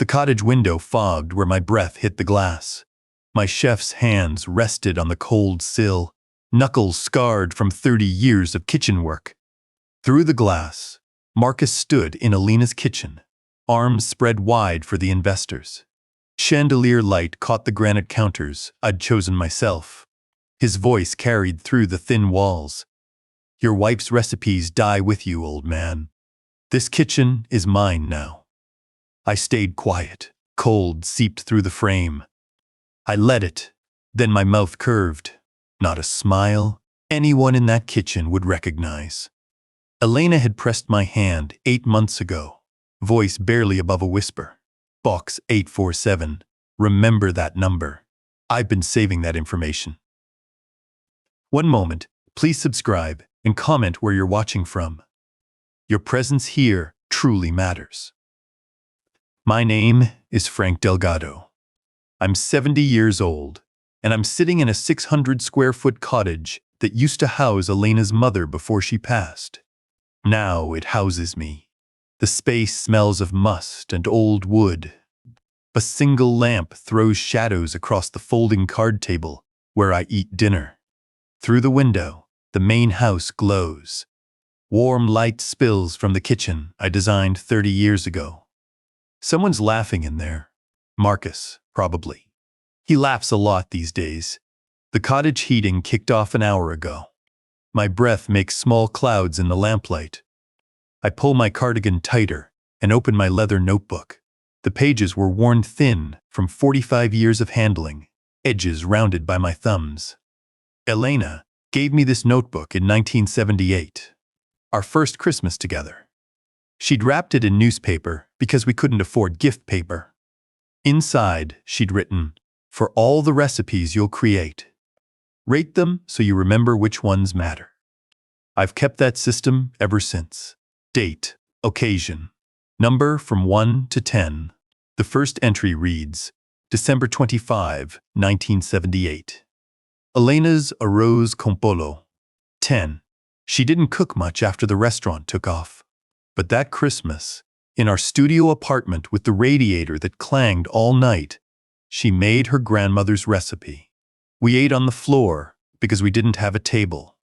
The cottage window fogged where my breath hit the glass. My chef's hands rested on the cold sill, knuckles scarred from 30 years of kitchen work. Through the glass, Marcus stood in Elena's kitchen, arms spread wide for the investors. Chandelier light caught the granite counters I'd chosen myself. His voice carried through the thin walls. "Your wife's recipes die with you, old man. This kitchen is mine now." I stayed quiet. Cold seeped through the frame. I let it. Then my mouth curved. Not a smile anyone in that kitchen would recognize. Elena had pressed my hand 8 months ago, voice barely above a whisper. "Box 847. Remember that number. I've been saving that information." One moment, please subscribe and comment where you're watching from. Your presence here truly matters. My name is Frank Delgado. I'm 70 years old, and I'm sitting in a 600-square-foot cottage that used to house Elena's mother before she passed. Now it houses me. The space smells of must and old wood. A single lamp throws shadows across the folding card table where I eat dinner. Through the window, the main house glows. Warm light spills from the kitchen I designed 30 years ago. Someone's laughing in there. Marcus, probably. He laughs a lot these days. The cottage heating kicked off an hour ago. My breath makes small clouds in the lamplight. I pull my cardigan tighter and open my leather notebook. The pages were worn thin from 45 years of handling, edges rounded by my thumbs. Elena gave me this notebook in 1978, our first Christmas together. She'd wrapped it in newspaper because we couldn't afford gift paper. Inside, she'd written, "For all the recipes you'll create, rate them so you remember which ones matter." I've kept that system ever since. Date, occasion, number from 1 to 10. The first entry reads, December 25, 1978. Elena's arroz con pollo. 10. She didn't cook much after the restaurant took off. But that Christmas, in our studio apartment with the radiator that clanged all night, she made her grandmother's recipe. We ate on the floor because we didn't have a table.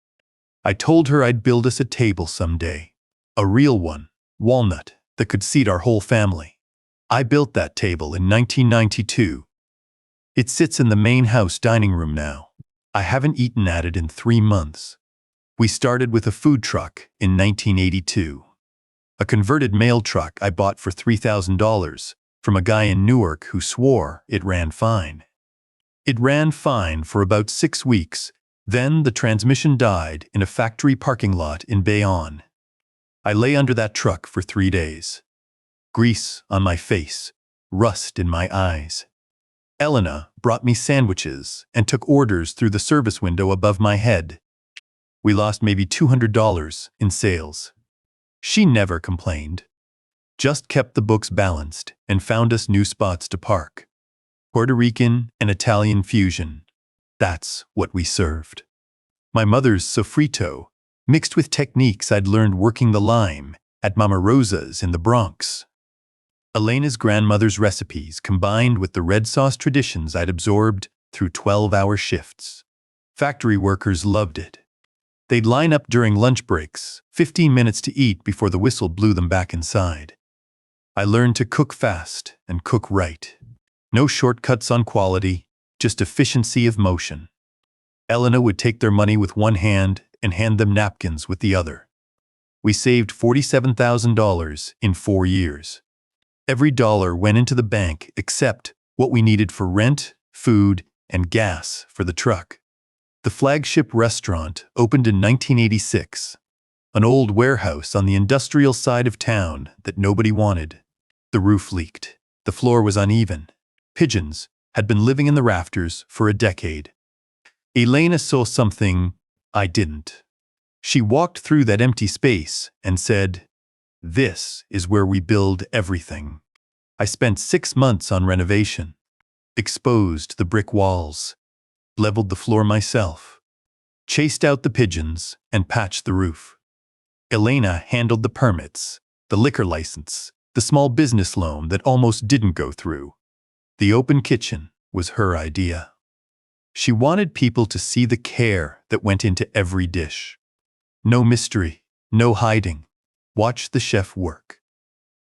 I told her I'd build us a table someday. A real one, Walnut, that could seat our whole family. I built that table in 1992. It sits in the main house dining room now. I haven't eaten at it in 3 months. We started with a food truck in 1982. A converted mail truck I bought for $3,000 from a guy in Newark who swore it ran fine. It ran fine for about 6 weeks, then the transmission died in a factory parking lot in Bayonne. I lay under that truck for 3 days. Grease on my face, rust in my eyes. Elena brought me sandwiches and took orders through the service window above my head. We lost maybe $200 in sales. She never complained, just kept the books balanced and found us new spots to park. Puerto Rican and Italian fusion. That's what we served. My mother's Sofrito, mixed with techniques I'd learned working the lime at Mama Rosa's in the Bronx. Elena's grandmother's recipes combined with the red sauce traditions I'd absorbed through 12-hour shifts. Factory workers loved it. They'd line up during lunch breaks, 15 minutes to eat before the whistle blew them back inside. I learned to cook fast and cook right. No shortcuts on quality, just efficiency of motion. Elena would take their money with one hand and hand them napkins with the other. We saved $47,000 in 4 years. Every dollar went into the bank except what we needed for rent, food, and gas for the truck. The flagship restaurant opened in 1986, an old warehouse on the industrial side of town that nobody wanted. The roof leaked. The floor was uneven. Pigeons had been living in the rafters for a decade. Elena saw something I didn't. She walked through that empty space and said, "This is where we build everything." I spent 6 months on renovation, exposed the brick walls, leveled the floor myself, chased out the pigeons, and patched the roof. Elena handled the permits, the liquor license, the small business loan that almost didn't go through. The open kitchen was her idea. She wanted people to see the care that went into every dish. No mystery, no hiding. Watch the chef work.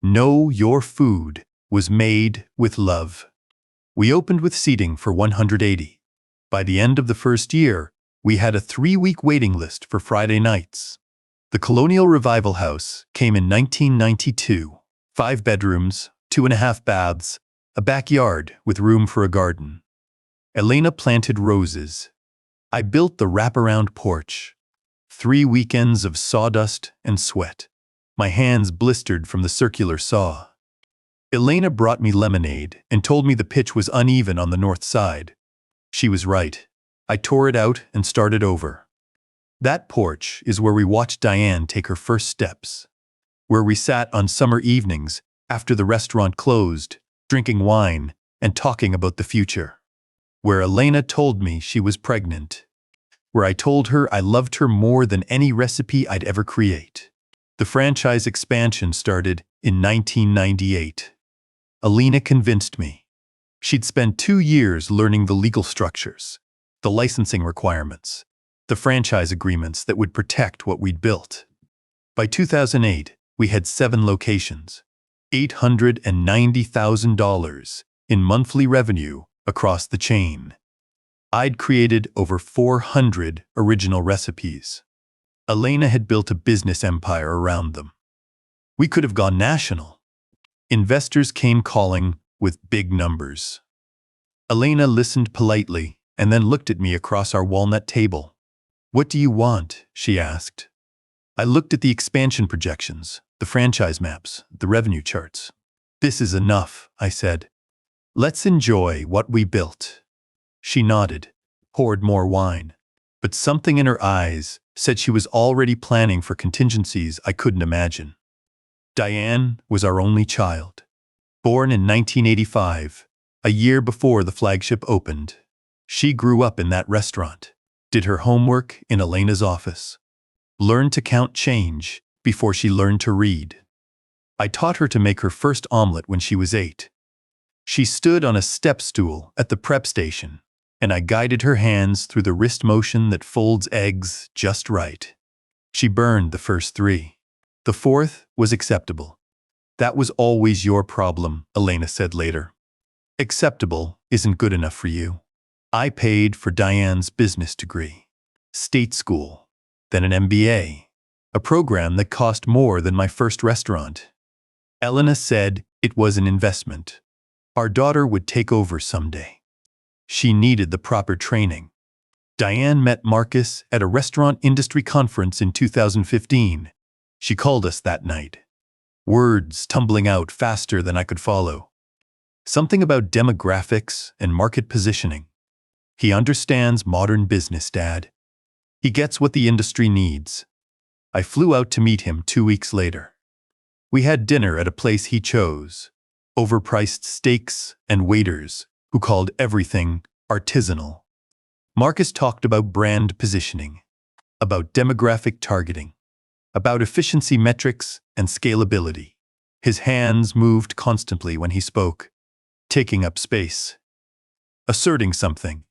Know your food was made with love. We opened with seating for 180. By the end of the first year, we had a 3-week waiting list for Friday nights. The Colonial Revival House came in 1992. 5 bedrooms, 2.5 baths, a backyard with room for a garden. Elena planted roses. I built the wraparound porch. 3 weekends of sawdust and sweat. My hands blistered from the circular saw. Elena brought me lemonade and told me the pitch was uneven on the north side. She was right. I tore it out and started over. That porch is where we watched Diane take her first steps. Where we sat on summer evenings after the restaurant closed, drinking wine and talking about the future. Where Elena told me she was pregnant. Where I told her I loved her more than any recipe I'd ever create. The franchise expansion started in 1998. Elena convinced me. She'd spent 2 years learning the legal structures, the licensing requirements, the franchise agreements that would protect what we'd built. By 2008, we had 7 locations, $890,000 in monthly revenue across the chain. I'd created over 400 original recipes. Elena had built a business empire around them. We could have gone national. Investors came calling with big numbers. Elena listened politely and then looked at me across our walnut table. "What do you want?" she asked. I looked at the expansion projections, the franchise maps, the revenue charts. "This is enough," I said. "Let's enjoy what we built." She nodded, poured more wine, but something in her eyes said she was already planning for contingencies I couldn't imagine. Diane was our only child. Born in 1985, a year before the flagship opened. She grew up in that restaurant, did her homework in Elena's office, learned to count change before she learned to read. I taught her to make her first omelet when she was 8. She stood on a step stool at the prep station, and I guided her hands through the wrist motion that folds eggs just right. She burned the first 3. The 4th was acceptable. "That was always your problem," Elena said later. "Acceptable isn't good enough for you." I paid for Diane's business degree, state school, then an MBA, a program that cost more than my first restaurant. Elena said it was an investment. Our daughter would take over someday. She needed the proper training. Diane met Marcus at a restaurant industry conference in 2015. She called us that night. Words tumbling out faster than I could follow. Something about demographics and market positioning. "He understands modern business, Dad. He gets what the industry needs." I flew out to meet him 2 weeks later. We had dinner at a place he chose. Overpriced steaks and waiters who called everything artisanal. Marcus talked about brand positioning, about demographic targeting, about efficiency metrics and scalability. His hands moved constantly when he spoke, taking up space, asserting something.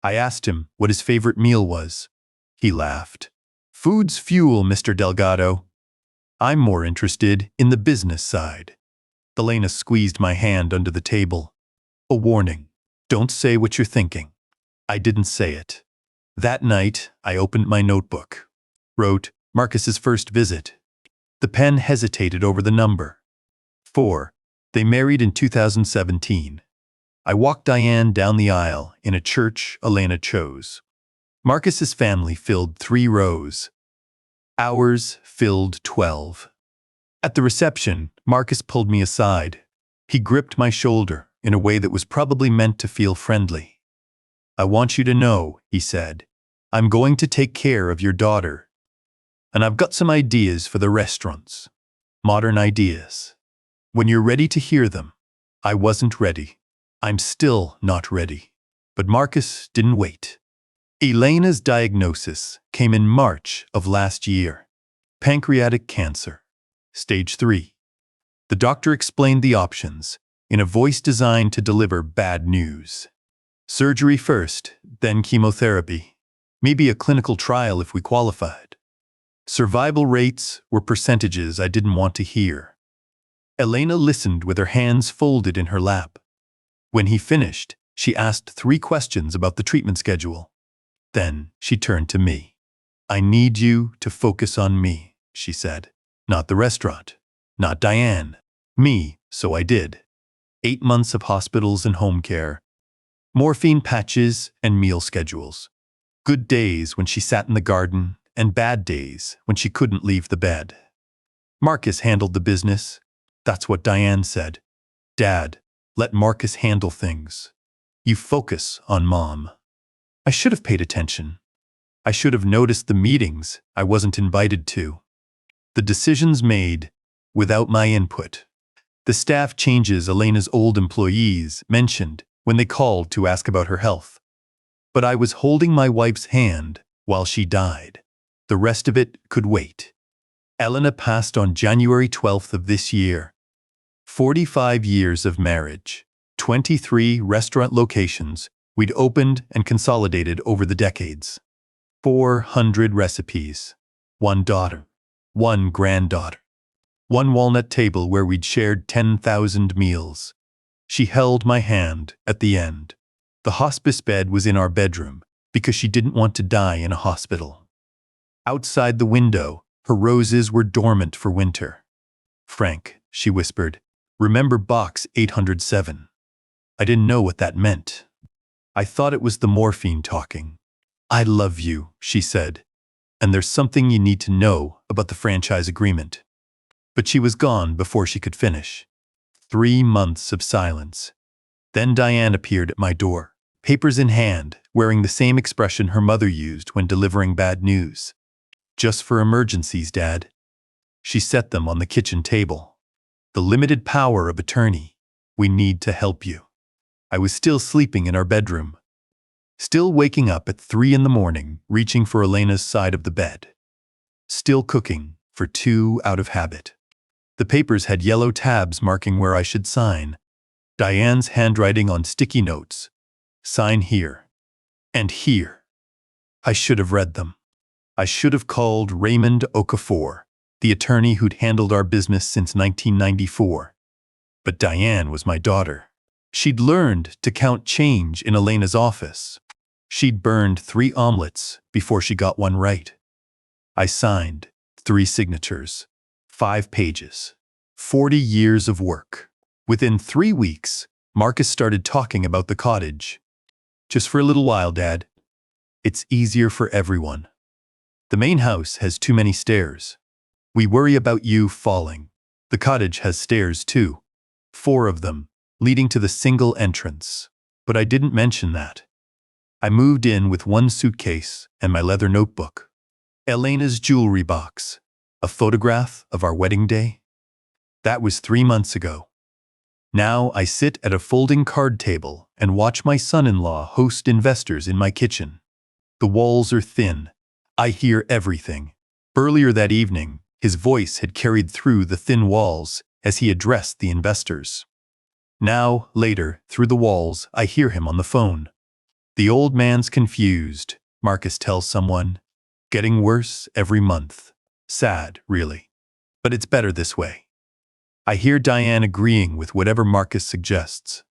I asked him what his favorite meal was. He laughed. "Food's fuel, Mr. Delgado. I'm more interested in the business side." Elena squeezed my hand under the table. "A warning. Don't say what you're thinking." I didn't say it. That night, I opened my notebook. Wrote, Marcus's first visit. The pen hesitated over the number. 4. They married in 2017. I walked Diane down the aisle in a church Elena chose. Marcus's family filled 3 rows. Ours filled 12. At the reception, Marcus pulled me aside. He gripped my shoulder in a way that was probably meant to feel friendly. "I want you to know," he said, "I'm going to take care of your daughter. And I've got some ideas for the restaurants. Modern ideas. When you're ready to hear them." I wasn't ready. I'm still not ready. But Marcus didn't wait. Elena's diagnosis came in March of last year. Pancreatic cancer. Stage 3. The doctor explained the options in a voice designed to deliver bad news. Surgery first, then chemotherapy. Maybe a clinical trial if we qualified. Survival rates were percentages I didn't want to hear. Elena listened with her hands folded in her lap. When he finished, she asked 3 questions about the treatment schedule. Then she turned to me. "I need you to focus on me," she said. "Not the restaurant. Not Diane. Me." So I did. 8 months of hospitals and home care. Morphine patches and meal schedules. Good days when she sat in the garden, and bad days when she couldn't leave the bed. Marcus handled the business. That's what Diane said. "Dad, let Marcus handle things. You focus on Mom." I should have paid attention. I should have noticed the meetings I wasn't invited to. The decisions made without my input. The staff changes Elena's old employees mentioned when they called to ask about her health. But I was holding my wife's hand while she died. The rest of it could wait. Elena passed on January 12th of this year. 45 years of marriage, 23 restaurant locations we'd opened and consolidated over the decades. 400 recipes, 1 daughter, 1 granddaughter, 1 walnut table where we'd shared 10,000 meals. She held my hand at the end. The hospice bed was in our bedroom because she didn't want to die in a hospital. Outside the window, her roses were dormant for winter. "Frank," she whispered, "remember box 807. I didn't know what that meant. I thought it was the morphine talking. "I love you," she said, "and there's something you need to know about the franchise agreement." But she was gone before she could finish. 3 months of silence. Then Diane appeared at my door, papers in hand, wearing the same expression her mother used when delivering bad news. "Just for emergencies, Dad." She set them on the kitchen table. "The limited power of attorney. We need to help you." I was still sleeping in our bedroom. Still waking up at 3 in the morning, reaching for Elena's side of the bed. Still cooking for 2 out of habit. The papers had yellow tabs marking where I should sign. Diane's handwriting on sticky notes. "Sign here. And here." I should have read them. I should have called Raymond Okafor, the attorney who'd handled our business since 1994. But Diane was my daughter. She'd learned to count change in Elena's office. She'd burned 3 omelets before she got one right. I signed 3 signatures, 5 pages, 40 years of work. Within 3 weeks, Marcus started talking about the cottage. "Just for a little while, Dad. It's easier for everyone. The main house has too many stairs. We worry about you falling. The cottage has stairs too. 4 of them, leading to the single entrance. But I didn't mention that. I moved in with 1 suitcase and my leather notebook. Elena's jewelry box. A photograph of our wedding day. That was 3 months ago. Now I sit at a folding card table and watch my son-in-law host investors in my kitchen. The walls are thin. I hear everything. Earlier that evening, his voice had carried through the thin walls as he addressed the investors. Now, later, through the walls, I hear him on the phone. "The old man's confused," Marcus tells someone. "Getting worse every month. Sad, really. But it's better this way." I hear Diane agreeing with whatever Marcus suggests.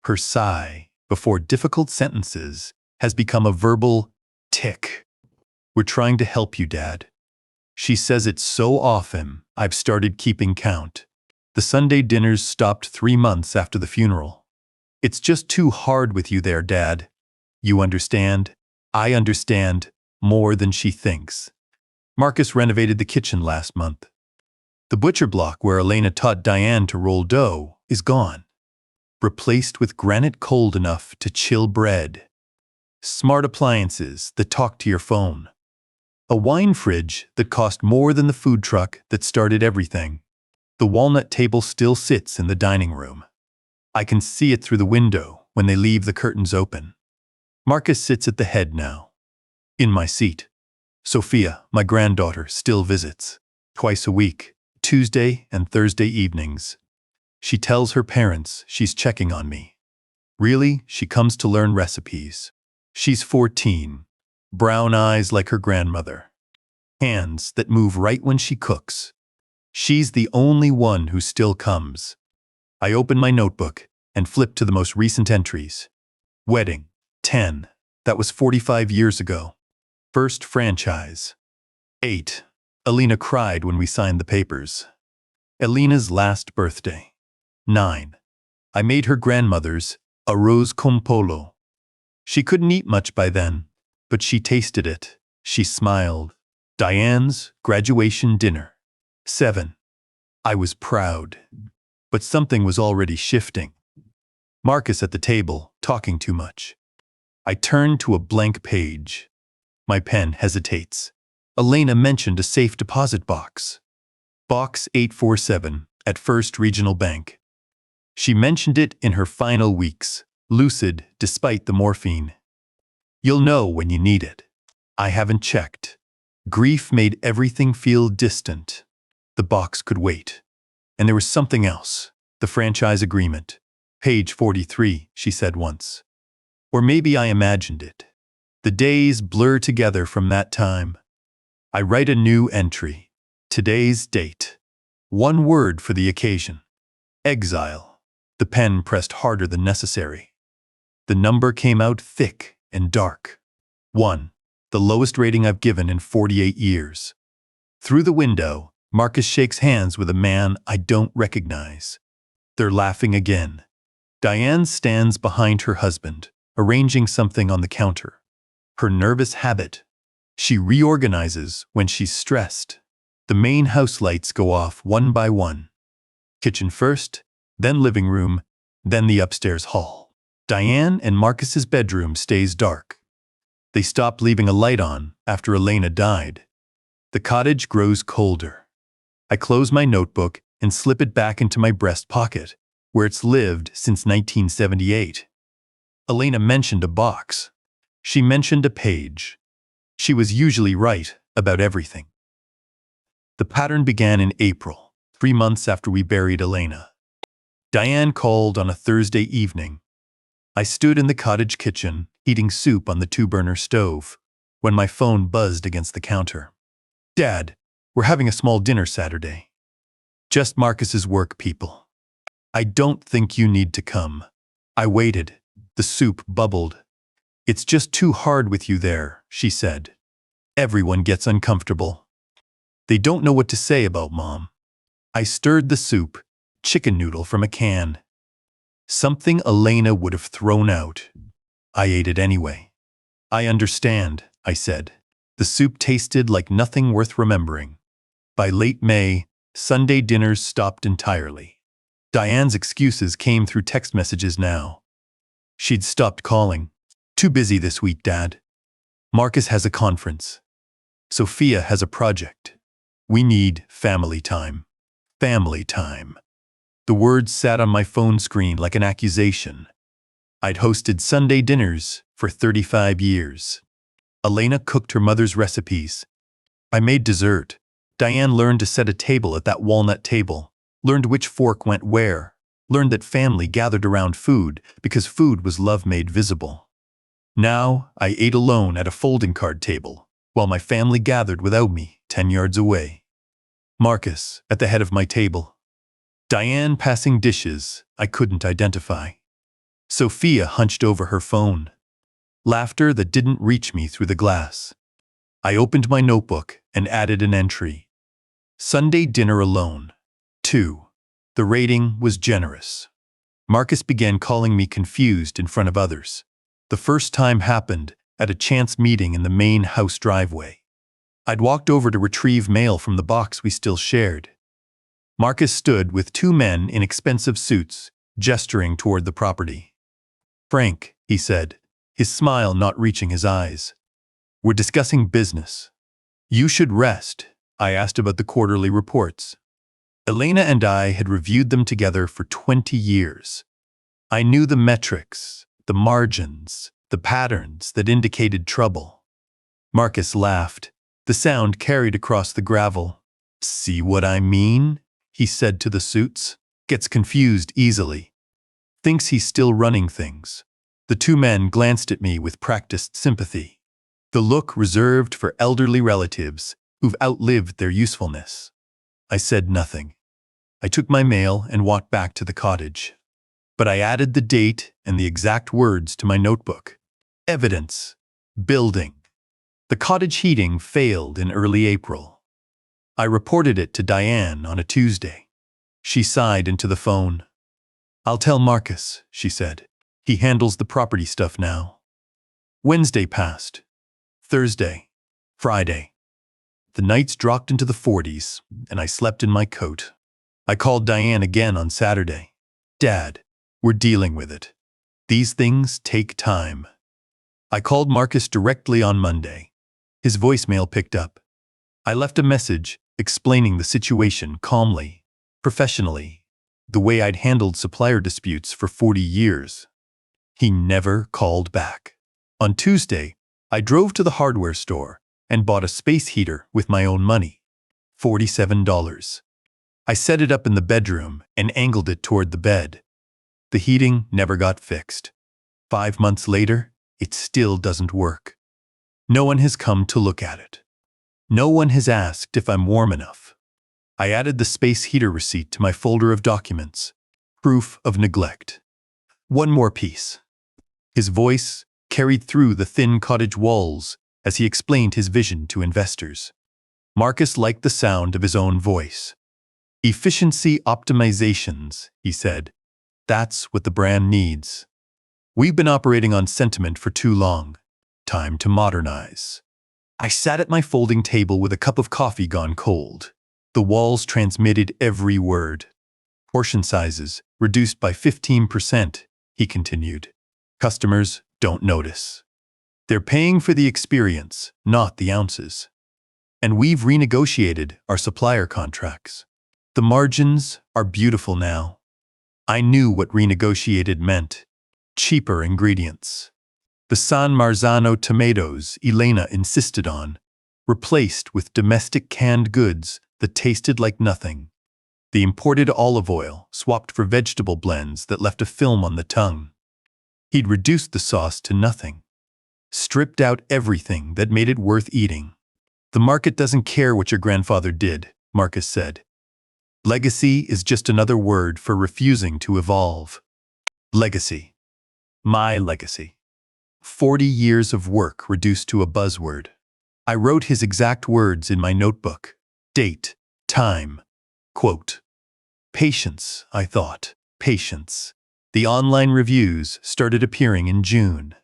Her sigh, before difficult sentences, has become a verbal tick. "We're trying to help you, Dad." She says it so often, I've started keeping count. The Sunday dinners stopped 3 months after the funeral. "It's just too hard with you there, Dad. You understand? I understand more than she thinks." Marcus renovated the kitchen last month. The butcher block where Elena taught Diane to roll dough is gone. Replaced with granite cold enough to chill bread. Smart appliances that talk to your phone. A wine fridge that cost more than the food truck that started everything. The walnut table still sits in the dining room. I can see it through the window when they leave the curtains open. Marcus sits at the head now. In my seat. Sofia, my granddaughter, still visits. Twice a week, Tuesday and Thursday evenings. She tells her parents she's checking on me. Really, she comes to learn recipes. She's 14. Brown eyes like her grandmother. Hands that move right when she cooks. She's the only one who still comes. I open my notebook and flip to the most recent entries. Wedding, 10. That was 45 years ago. First franchise. 8. Elena cried when we signed the papers. Elena's last birthday. 9. I made her grandmother's arroz con pollo. She couldn't eat much by then, but she tasted it. She smiled. Diane's graduation dinner. 7. I was proud, but something was already shifting. Marcus at the table, talking too much. I turn to a blank page. My pen hesitates. Elena mentioned a safe deposit box. Box 847 at First Regional Bank. She mentioned it in her final weeks, lucid despite the morphine. You'll know when you need it. I haven't checked. Grief made everything feel distant. The box could wait. And there was something else. The franchise agreement. Page 43, she said once. Or maybe I imagined it. The days blur together from that time. I write a new entry. Today's date. One word for the occasion. Exile. The pen pressed harder than necessary. The number came out thick and dark. 1. The lowest rating I've given in 48 years. Through the window, Marcus shakes hands with a man I don't recognize. They're laughing again. Diane stands behind her husband, arranging something on the counter. Her nervous habit. She reorganizes when she's stressed. The main house lights go off one by one. Kitchen first, then living room, then the upstairs hall. Diane and Marcus's bedroom stays dark. They stopped leaving a light on after Elena died. The cottage grows colder. I close my notebook and slip it back into my breast pocket, where it's lived since 1978. Elena mentioned a box. She mentioned a page. She was usually right about everything. The pattern began in April, 3 months after we buried Elena. Diane called on a Thursday evening. I stood in the cottage kitchen, heating soup on the 2-burner stove, when my phone buzzed against the counter. Dad, we're having a small dinner Saturday. Just Marcus's work people. I don't think you need to come. I waited. The soup bubbled. It's just too hard with you there, she said. Everyone gets uncomfortable. They don't know what to say about Mom. I stirred the soup, chicken noodle from a can. Something Elena would have thrown out. I ate it anyway. I understand, I said. The soup tasted like nothing worth remembering. By late May, Sunday dinners stopped entirely. Diane's excuses came through text messages now. She'd stopped calling. Too busy this week, Dad. Marcus has a conference. Sofia has a project. We need family time. Family time. The words sat on my phone screen like an accusation. I'd hosted Sunday dinners for 35 years. Elena cooked her mother's recipes. I made dessert. Diane learned to set a table at that walnut table, learned which fork went where, learned that family gathered around food because food was love made visible. Now I ate alone at a folding card table, while my family gathered without me 10 yards away. Marcus at the head of my table. Diane passing dishes I couldn't identify. Sofia hunched over her phone. Laughter that didn't reach me through the glass. I opened my notebook and added an entry. Sunday dinner alone. 2. The rating was generous. Marcus began calling me confused in front of others. The first time happened at a chance meeting in the main house driveway. I'd walked over to retrieve mail from the box we still shared. Marcus stood with 2 men in expensive suits, gesturing toward the property. Frank, he said, his smile not reaching his eyes. We're discussing business. You should rest. I asked about the quarterly reports. Elena and I had reviewed them together for 20 years. I knew the metrics, the margins, the patterns that indicated trouble. Marcus laughed. The sound carried across the gravel. See what I mean? He said to the suits. Gets confused easily. Thinks he's still running things. The two men glanced at me with practiced sympathy. The look reserved for elderly relatives who've outlived their usefulness. I said nothing. I took my mail and walked back to the cottage. But I added the date and the exact words to my notebook. Evidence. Building. The cottage heating failed in early April. I reported it to Diane on a Tuesday. She sighed into the phone. "I'll tell Marcus," she said. "He handles the property stuff now." Wednesday passed. Thursday. Friday. The nights dropped into the 40s, and I slept in my coat. I called Diane again on Saturday. "Dad, we're dealing with it. These things take time." I called Marcus directly on Monday. His voicemail picked up. I left a message explaining the situation calmly, professionally, the way I'd handled supplier disputes for 40 years. He never called back. On Tuesday, I drove to the hardware store and bought a space heater with my own money. $47. I set it up in the bedroom and angled it toward the bed. The heating never got fixed. 5 months later, it still doesn't work. No one has come to look at it. No one has asked if I'm warm enough. I added the space heater receipt to my folder of documents. Proof of neglect. One more piece. His voice carried through the thin cottage walls as he explained his vision to investors. Marcus liked the sound of his own voice. "Efficiency optimizations," he said. "That's what the brand needs. We've been operating on sentiment for too long. Time to modernize." I sat at my folding table with a cup of coffee gone cold. The walls transmitted every word. "Portion sizes reduced by 15%, he continued. "Customers don't notice. They're paying for the experience, not the ounces. And we've renegotiated our supplier contracts. The margins are beautiful now." I knew what renegotiated meant. Cheaper ingredients. The San Marzano tomatoes Elena insisted on, replaced with domestic canned goods that tasted like nothing. The imported olive oil swapped for vegetable blends that left a film on the tongue. He'd reduced the sauce to nothing. Stripped out everything that made it worth eating. "The market doesn't care what your grandfather did," Marcus said. "Legacy is just another word for refusing to evolve." Legacy. My legacy. 40 years of work reduced to a buzzword. I wrote his exact words in my notebook. Date, time, quote. Patience, I thought. Patience. The online reviews started appearing in June.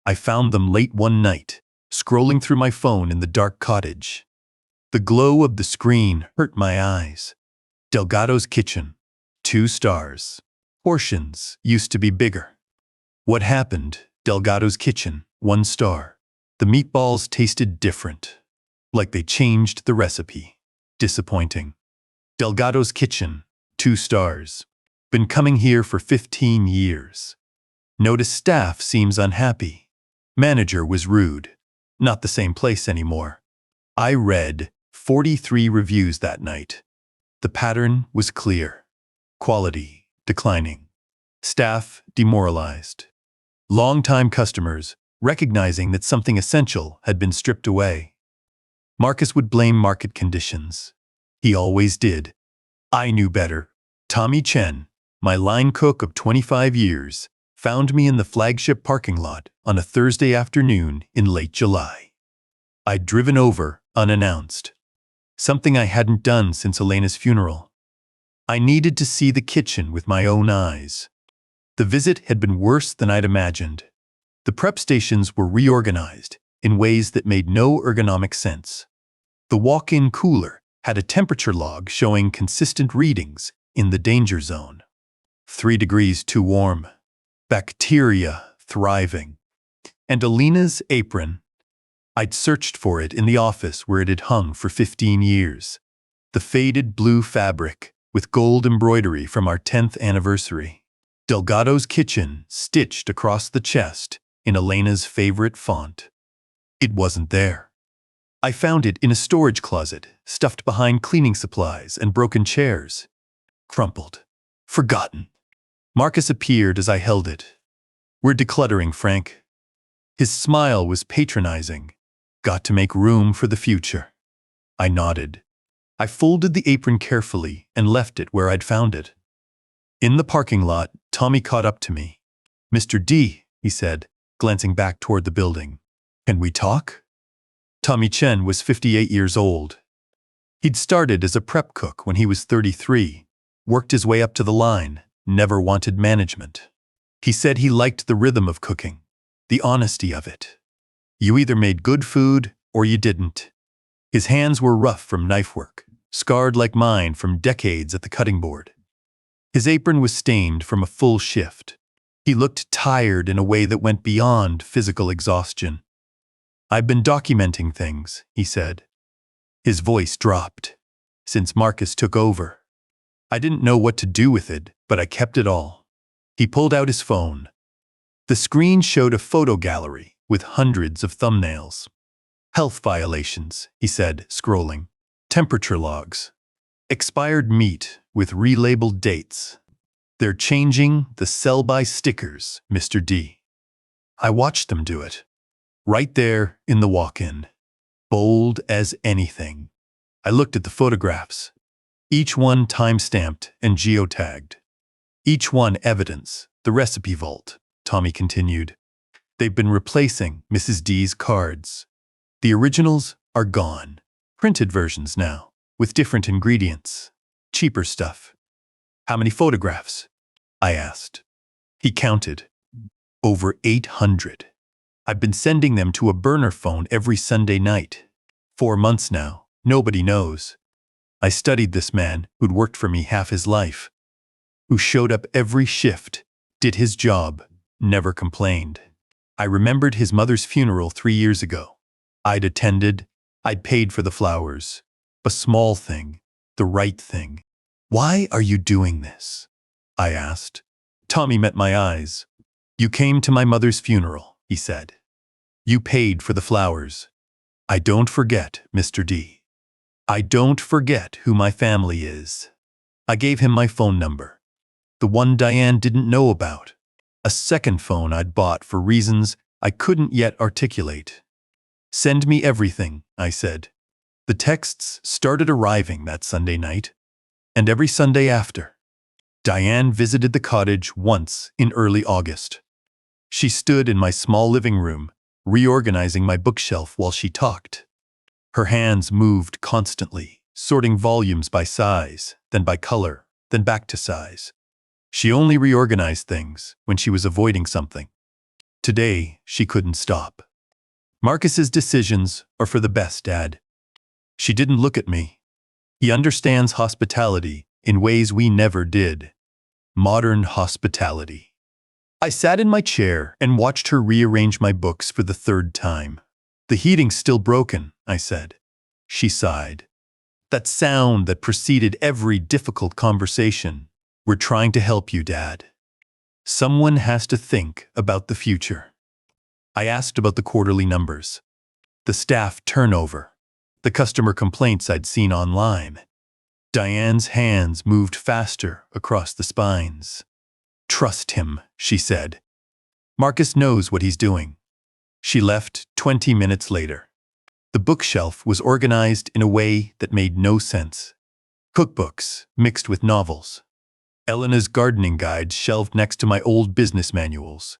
I found them late one night, scrolling through my phone in the dark cottage. The glow of the screen hurt my eyes. Delgado's kitchen, 2 stars. Portions used to be bigger. What happened? Delgado's kitchen, 1 star. The meatballs tasted different, like they changed the recipe. Disappointing. Delgado's kitchen, 2 stars. Been coming here for 15 years. Notice staff seems unhappy. Manager was rude. Not the same place anymore. I read 43 reviews that night. The pattern was clear. Quality declining. Staff demoralized. Long-time customers recognizing that something essential had been stripped away. Marcus would blame market conditions. He always did. I knew better. Tommy Chen, my line cook of 25 years, found me in the flagship parking lot on a Thursday afternoon in late July. I'd driven over unannounced. Something I hadn't done since Elena's funeral. I needed to see the kitchen with my own eyes. The visit had been worse than I'd imagined. The prep stations were reorganized in ways that made no ergonomic sense. The walk-in cooler had a temperature log showing consistent readings in the danger zone. 3 degrees too warm. Bacteria thriving. And Elena's apron. I'd searched for it in the office where it had hung for 15 years. The faded blue fabric with gold embroidery from our 10th anniversary. Delgado's kitchen stitched across the chest in Elena's favorite font. It wasn't there. I found it in a storage closet, stuffed behind cleaning supplies and broken chairs. Crumpled. Forgotten. Marcus appeared as I held it. We're decluttering, Frank. His smile was patronizing. Got to make room for the future. I nodded. I folded the apron carefully and left it where I'd found it. In the parking lot, Tommy caught up to me. Mr. D, he said, glancing back toward the building. Can we talk? Tommy Chen was 58 years old. He'd started as a prep cook when he was 33, worked his way up to the line, never wanted management. He said he liked the rhythm of cooking, the honesty of it. You either made good food or you didn't. His hands were rough from knife work, scarred like mine from decades at the cutting board. His apron was stained from a full shift. He looked tired in a way that went beyond physical exhaustion. I've been documenting things, he said. His voice dropped. Since Marcus took over. I didn't know what to do with it, but I kept it all. He pulled out his phone. The screen showed a photo gallery with hundreds of thumbnails. Health violations, he said, scrolling. Temperature logs. Expired meat with relabeled dates. They're changing the sell-by stickers, Mr. D. I watched them do it. Right there in the walk-in. Bold as anything. I looked at the photographs. Each one time-stamped and geotagged. Each one evidence, the recipe vault, Tommy continued. They've been replacing Mrs. D's cards. The originals are gone. Printed versions now, with different ingredients. Cheaper stuff. How many photographs? I asked. He counted. Over 800. I've been sending them to a burner phone every Sunday night. 4 months now. Nobody knows. I studied this man who'd worked for me half his life, who showed up every shift, did his job, never complained. I remembered his mother's funeral 3 years ago. I'd attended, I'd paid for the flowers. A small thing, the right thing. Why are you doing this? I asked. Tommy met my eyes. You came to my mother's funeral, he said. You paid for the flowers. I don't forget, Mr. D. I don't forget who my family is. I gave him my phone number. The one Diane didn't know about. A second phone I'd bought for reasons I couldn't yet articulate. Send me everything, I said. The texts started arriving that Sunday night, and every Sunday after. Diane visited the cottage once in early August. She stood in my small living room, reorganizing my bookshelf while she talked. Her hands moved constantly, sorting volumes by size, then by color, then back to size. She only reorganized things when she was avoiding something. Today, she couldn't stop. Marcus's decisions are for the best, Dad. She didn't look at me. He understands hospitality in ways we never did. Modern hospitality. I sat in my chair and watched her rearrange my books for the 3rd time. The heating's still broken, I said. She sighed. That sound that preceded every difficult conversation. We're trying to help you, Dad. Someone has to think about the future. I asked about the quarterly numbers, the staff turnover, the customer complaints I'd seen online. Diane's hands moved faster across the spines. Trust him, she said. Marcus knows what he's doing. She left 20 minutes later. The bookshelf was organized in a way that made no sense. Cookbooks mixed with novels. Elena's gardening guides shelved next to my old business manuals.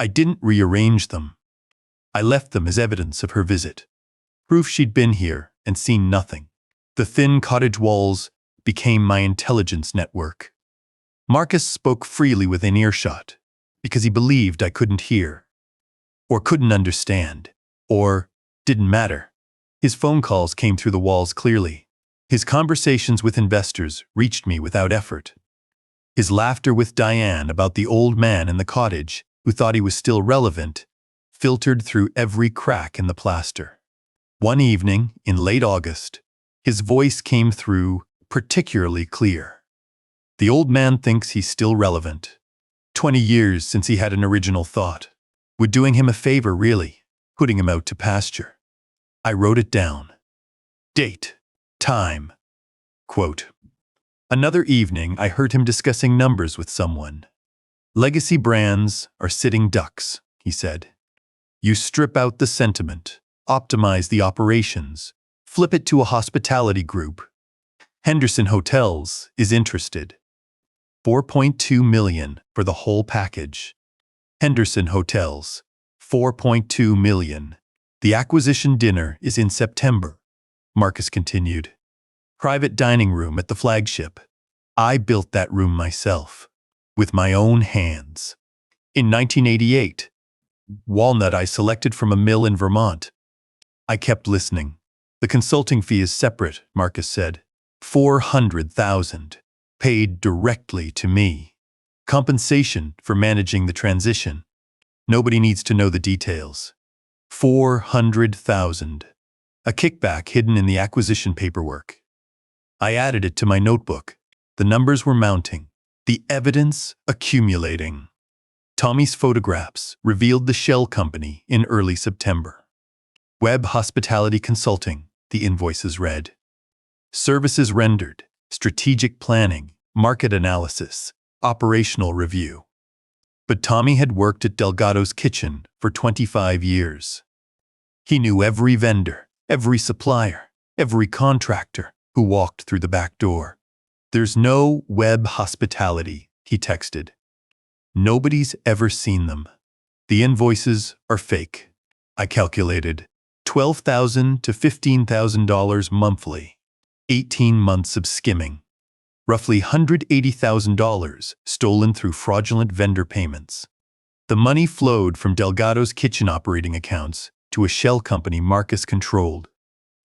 I didn't rearrange them. I left them as evidence of her visit. Proof she'd been here and seen nothing. The thin cottage walls became my intelligence network. Marcus spoke freely within earshot because he believed I couldn't hear, or couldn't understand, or didn't matter. His phone calls came through the walls clearly. His conversations with investors reached me without effort. His laughter with Diane about the old man in the cottage who thought he was still relevant filtered through every crack in the plaster. One evening in late August, his voice came through particularly clear. The old man thinks he's still relevant. 20 years since he had an original thought. We're doing him a favor, really, putting him out to pasture. I wrote it down. Date. Time. Quote. Another evening, I heard him discussing numbers with someone. Legacy brands are sitting ducks, he said. You strip out the sentiment, optimize the operations, flip it to a hospitality group. Henderson Hotels is interested. 4.2 million for the whole package. Henderson Hotels, 4.2 million. The acquisition dinner is in September, Marcus continued. Private dining room at the flagship. I built that room myself, with my own hands. In 1988, Walnut I selected from a mill in Vermont. I kept listening. The consulting fee is separate, Marcus said. $400,000, paid directly to me. Compensation for managing the transition. Nobody needs to know the details. $400,000. A kickback hidden in the acquisition paperwork. I added it to my notebook. The numbers were mounting, the evidence accumulating. Tommy's photographs revealed the shell company in early September. Web Hospitality Consulting, the invoices read. Services rendered, strategic planning, market analysis, operational review. But Tommy had worked at Delgado's kitchen for 25 years. He knew every vendor, every supplier, every contractor who walked through the back door. There's no web hospitality, he texted. Nobody's ever seen them. The invoices are fake. I calculated $12,000 to $15,000 monthly. 18 months of skimming. Roughly $180,000 stolen through fraudulent vendor payments. The money flowed from Delgado's kitchen operating accounts to a shell company Marcus controlled.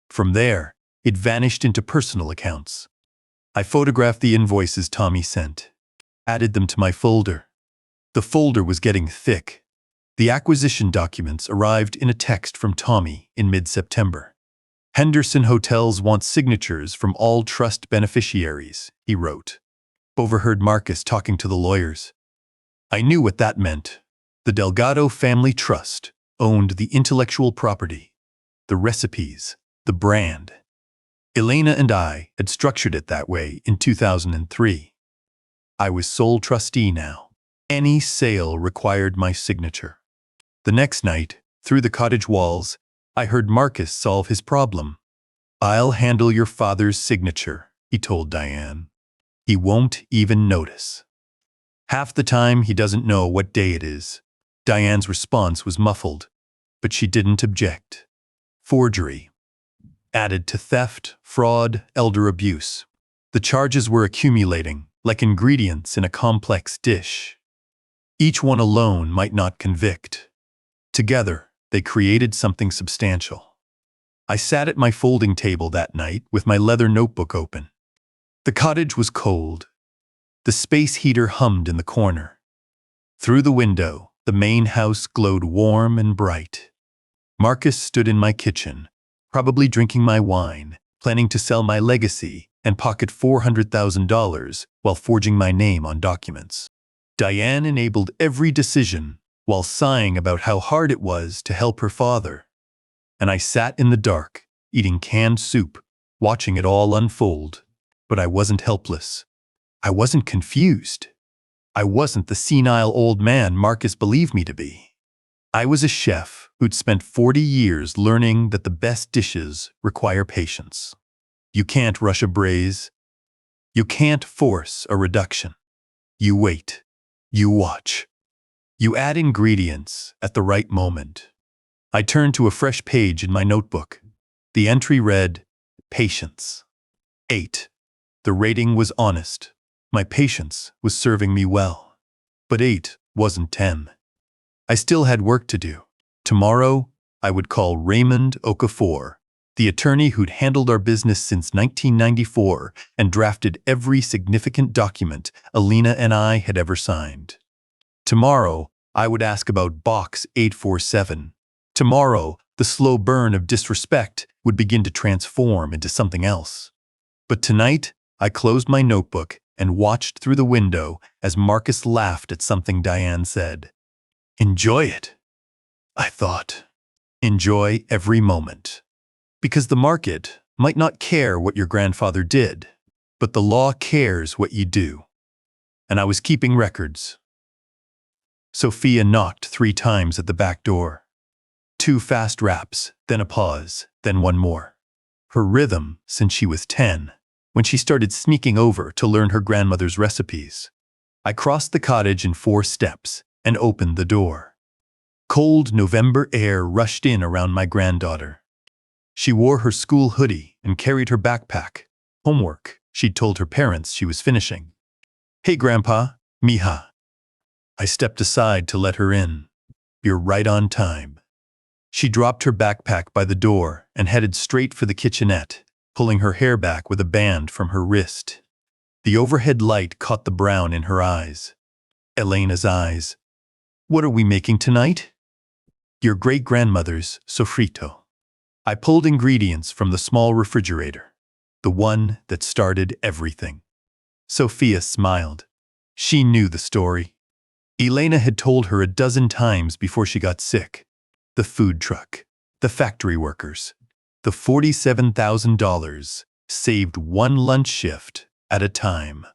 From there, it vanished into personal accounts. I photographed the invoices Tommy sent, added them to my folder. The folder was getting thick. The acquisition documents arrived in a text from Tommy in mid-September. Henderson Hotels wants signatures from all trust beneficiaries, he wrote. Overheard Marcus talking to the lawyers. I knew what that meant. The Delgado family trust owned the intellectual property, the recipes, the brand. Elena and I had structured it that way in 2003. I was sole trustee now. Any sale required my signature. The next night, through the cottage walls, I heard Marcus solve his problem. I'll handle your father's signature, he told Diane. He won't even notice. Half the time he doesn't know what day it is. Diane's response was muffled, but she didn't object. Forgery. Added to theft, fraud, elder abuse. The charges were accumulating, like ingredients in a complex dish. Each one alone might not convict. Together, they created something substantial. I sat at my folding table that night with my leather notebook open. The cottage was cold. The space heater hummed in the corner. Through the window, the main house glowed warm and bright. Marcus stood in my kitchen, probably drinking my wine, planning to sell my legacy and pocket $400,000 while forging my name on documents. Diane enabled every decision while sighing about how hard it was to help her father. And I sat in the dark, eating canned soup, watching it all unfold. But I wasn't helpless. I wasn't confused. I wasn't the senile old man Marcus believed me to be. I was a chef who'd spent 40 years learning that the best dishes require patience. You can't rush a braise. You can't force a reduction. You wait. You watch. You add ingredients at the right moment. I turned to a fresh page in my notebook. The entry read, Patience. 8. The rating was honest. My patience was serving me well. But 8 wasn't 10. I still had work to do. Tomorrow, I would call Raymond Okafor, the attorney who'd handled our business since 1994 and drafted every significant document Elena and I had ever signed. Tomorrow, I would ask about Box 847. Tomorrow, the slow burn of disrespect would begin to transform into something else. But tonight, I closed my notebook and watched through the window as Marcus laughed at something Diane said. Enjoy it, I thought. Enjoy every moment. Because the market might not care what your grandfather did, But the law cares what you do. And I was keeping records. Sofia knocked 3 times at the back door. 2 fast raps, then a pause, then one more. Her rhythm since she was 10, when she started sneaking over to learn her grandmother's recipes. I crossed the cottage in 4 steps and opened the door. Cold November air rushed in around my granddaughter. She wore her school hoodie and carried her backpack. Homework, she'd told her parents she was finishing. "Hey, Grandpa, mija." I stepped aside to let her in. "You're right on time." She dropped her backpack by the door and headed straight for the kitchenette, pulling her hair back with a band from her wrist. The overhead light caught the brown in her eyes. Elena's eyes. "What are we making tonight?" "Your great-grandmother's Sofrito." I pulled ingredients from the small refrigerator, the one that started everything. Sofia smiled. She knew the story. Elena had told her a dozen times before she got sick. The food truck, the factory workers, the $47,000 saved one lunch shift at a time.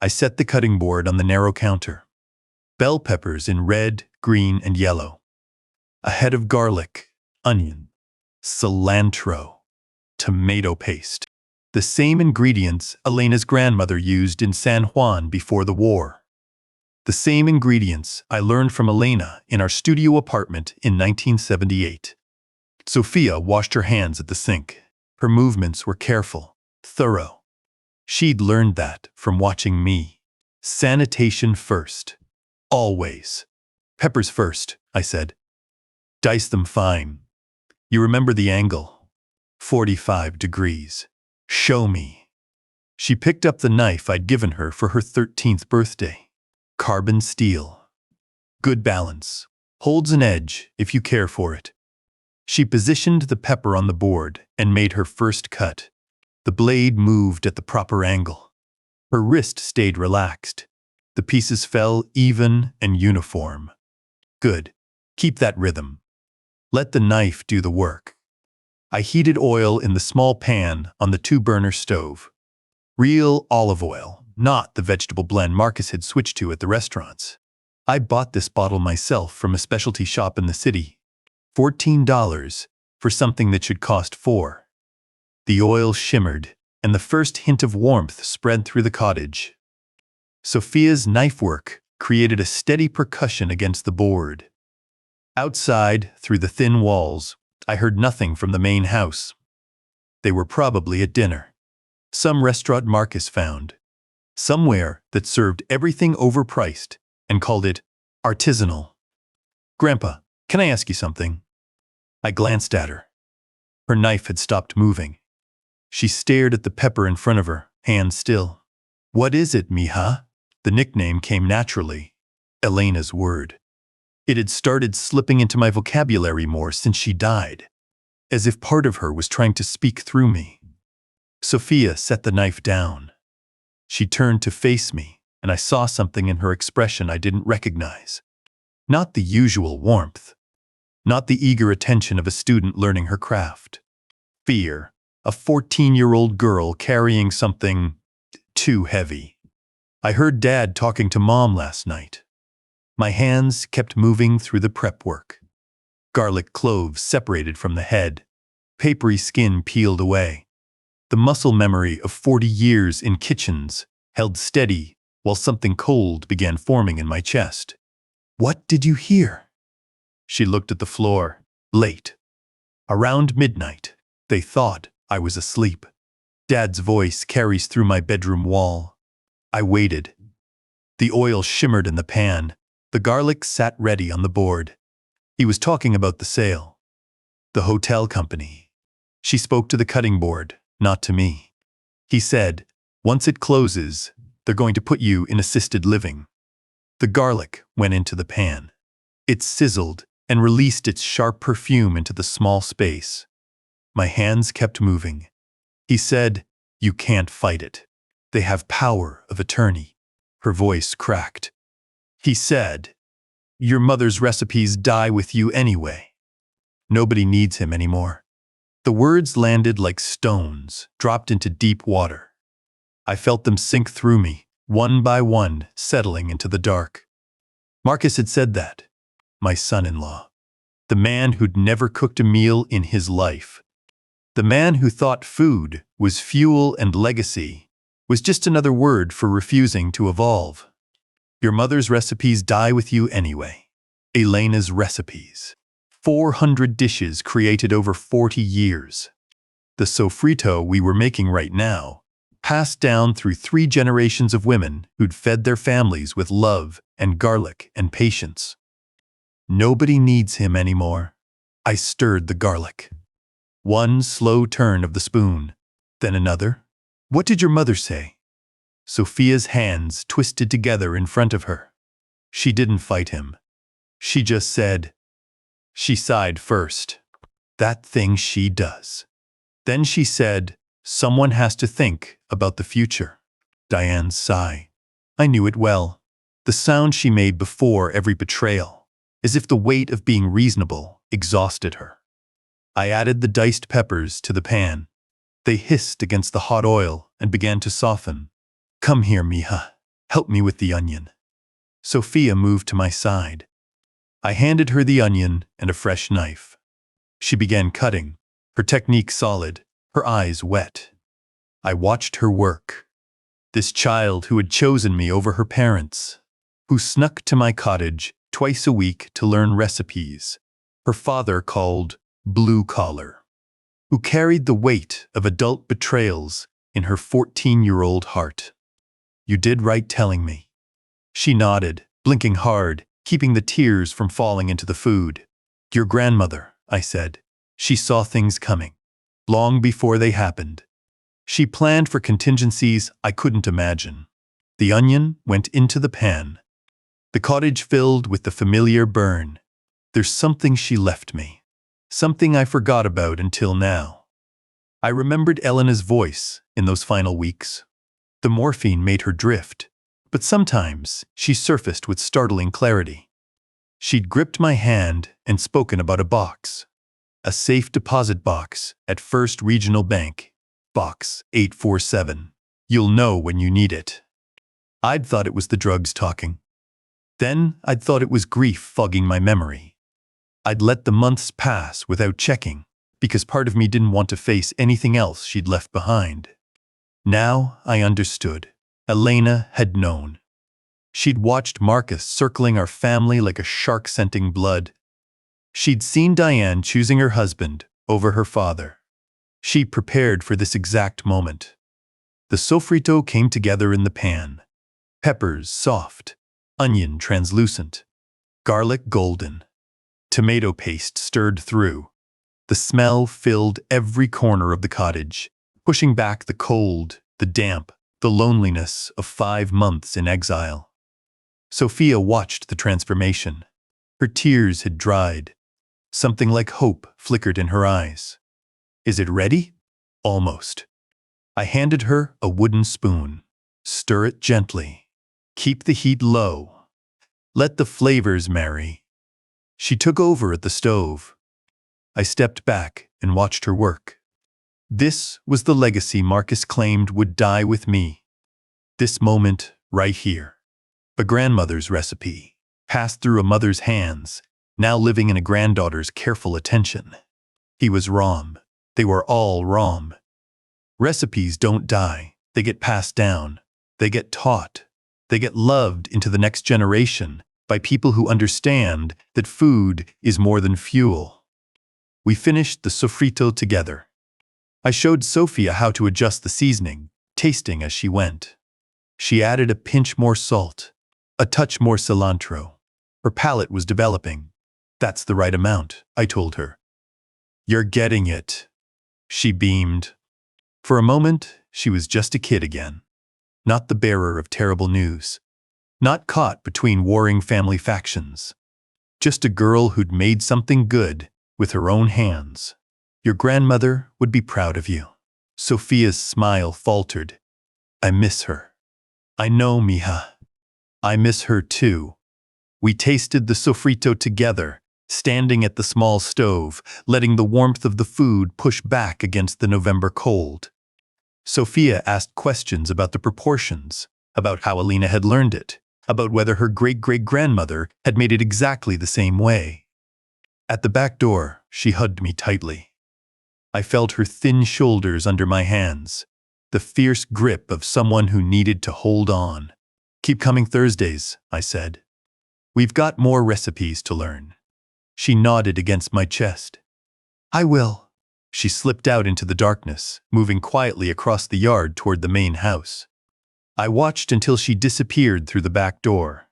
I set the cutting board on the narrow counter. Bell peppers in red, green, and yellow. A head of garlic, onion, cilantro, tomato paste. The same ingredients Elena's grandmother used in San Juan before the war. The same ingredients I learned from Elena in our studio apartment in 1978. Sofia washed her hands at the sink. Her movements were careful, thorough. She'd learned that from watching me. Sanitation first. Always. "Peppers first," I said. "Dice them fine. You remember the angle? 45 degrees. Show me." She picked up the knife I'd given her for her 13th birthday. Carbon steel. Good balance. Holds an edge if you care for it. She positioned the pepper on the board and made her first cut. The blade moved at the proper angle. Her wrist stayed relaxed. The pieces fell even and uniform. Good. Keep that rhythm. Let the knife do the work. I heated oil in the small pan on the 2-burner stove. Real olive oil, not the vegetable blend Marcus had switched to at the restaurants. I bought this bottle myself from a specialty shop in the city. $14 for something that should cost $4. The oil shimmered, and the first hint of warmth spread through the cottage. Sofia's knife work created a steady percussion against the board. Outside, through the thin walls, I heard nothing from the main house. They were probably at dinner. Some restaurant Marcus found. Somewhere that served everything overpriced and called it artisanal. "Grandpa, can I ask you something?" I glanced at her. Her knife had stopped moving. She stared at the pepper in front of her, hands still. "What is it, mija?" The nickname came naturally. Elena's word. It had started slipping into my vocabulary more since she died, as if part of her was trying to speak through me. Sofia set the knife down. She turned to face me, and I saw something in her expression I didn't recognize. Not the usual warmth. Not the eager attention of a student learning her craft. Fear. A 14-year-old girl carrying something too heavy. I heard Dad talking to Mom last night. My hands kept moving through the prep work. Garlic cloves separated from the head. Papery skin peeled away. The muscle memory of 40 years in kitchens held steady while something cold began forming in my chest. "What did you hear?" She looked at the floor. "Late. Around midnight. They thought I was asleep. Dad's voice carries through my bedroom wall." I waited. The oil shimmered in the pan. The garlic sat ready on the board. He was talking about the sale. The hotel company. She spoke to the cutting board, not to me. He said, "Once it closes, they're going to put you in assisted living." The garlic went into the pan. It sizzled and released its sharp perfume into the small space. My hands kept moving. He said, "You can't fight it. They have power of attorney." Her voice cracked. He said, "Your mother's recipes die with you anyway. Nobody needs him anymore." The words landed like stones, dropped into deep water. I felt them sink through me, one by one, settling into the dark. Marcus had said that. My son-in-law. The man who'd never cooked a meal in his life. The man who thought food was fuel and legacy was just another word for refusing to evolve. Your mother's recipes die with you anyway. Elena's recipes. 400 dishes created over 40 years. The Sofrito we were making right now, passed down through 3 generations of women who'd fed their families with love and garlic and patience. Nobody needs him anymore. I stirred the garlic. One slow turn of the spoon, then another. What did your mother say? Sofia's hands twisted together in front of her. She didn't fight him. She just said. She sighed first. That thing she does. Then she said, someone has to think about the future. Diane's sigh. I knew it well. The sound she made before every betrayal, as if the weight of being reasonable exhausted her. I added the diced peppers to the pan. They hissed against the hot oil and began to soften. Come here, mija. Help me with the onion. Sofia moved to my side. I handed her the onion and a fresh knife. She began cutting, her technique solid, her eyes wet. I watched her work. This child who had chosen me over her parents, who snuck to my cottage twice a week to learn recipes, her father called blue collar, who carried the weight of adult betrayals in her 14-year-old heart. You did right telling me. She nodded, blinking hard, keeping the tears from falling into the food. Your grandmother, I said. She saw things coming, long before they happened. She planned for contingencies I couldn't imagine. The onion went into the pan. The cottage filled with the familiar burn. There's something she left me. Something I forgot about until now. I remembered Elena's voice in those final weeks. The morphine made her drift, but sometimes she surfaced with startling clarity. She'd gripped my hand and spoken about a box. A safe deposit box at First Regional Bank. Box 847. You'll know when you need it. I'd thought it was the drugs talking. Then I'd thought it was grief fogging my memory. I'd let the months pass without checking, because part of me didn't want to face anything else she'd left behind. Now I understood. Elena had known. She'd watched Marcus circling our family like a shark scenting blood. She'd seen Diane choosing her husband over her father. She prepared for this exact moment. The sofrito came together in the pan. Peppers soft, onion translucent, garlic golden. Tomato paste stirred through. The smell filled every corner of the cottage, pushing back the cold, the damp, the loneliness of 5 months in exile. Sofia watched the transformation. Her tears had dried. Something like hope flickered in her eyes. Is it ready? Almost. I handed her a wooden spoon. Stir it gently. Keep the heat low. Let the flavors marry. She took over at the stove. I stepped back and watched her work. This was the legacy Marcus claimed would die with me. This moment right here. A grandmother's recipe, passed through a mother's hands, now living in a granddaughter's careful attention. He was wrong. They were all wrong. Recipes don't die. They get passed down. They get taught. They get loved into the next generation by people who understand that food is more than fuel. We finished the sofrito together. I showed Sofia how to adjust the seasoning, tasting as she went. She added a pinch more salt, a touch more cilantro. Her palate was developing. That's the right amount, I told her. You're getting it. She beamed. For a moment, she was just a kid again. Not the bearer of terrible news. Not caught between warring family factions. Just a girl who'd made something good with her own hands. Your grandmother would be proud of you. Sofia's smile faltered. I miss her. I know, mija. I miss her too. We tasted the sofrito together, standing at the small stove, letting the warmth of the food push back against the November cold. Sofia asked questions about the proportions, about how Elena had learned it, about whether her great-great-grandmother had made it exactly the same way. At the back door, she hugged me tightly. I felt her thin shoulders under my hands, the fierce grip of someone who needed to hold on. "Keep coming Thursdays," I said. "We've got more recipes to learn." She nodded against my chest. "I will." She slipped out into the darkness, moving quietly across the yard toward the main house. I watched until she disappeared through the back door.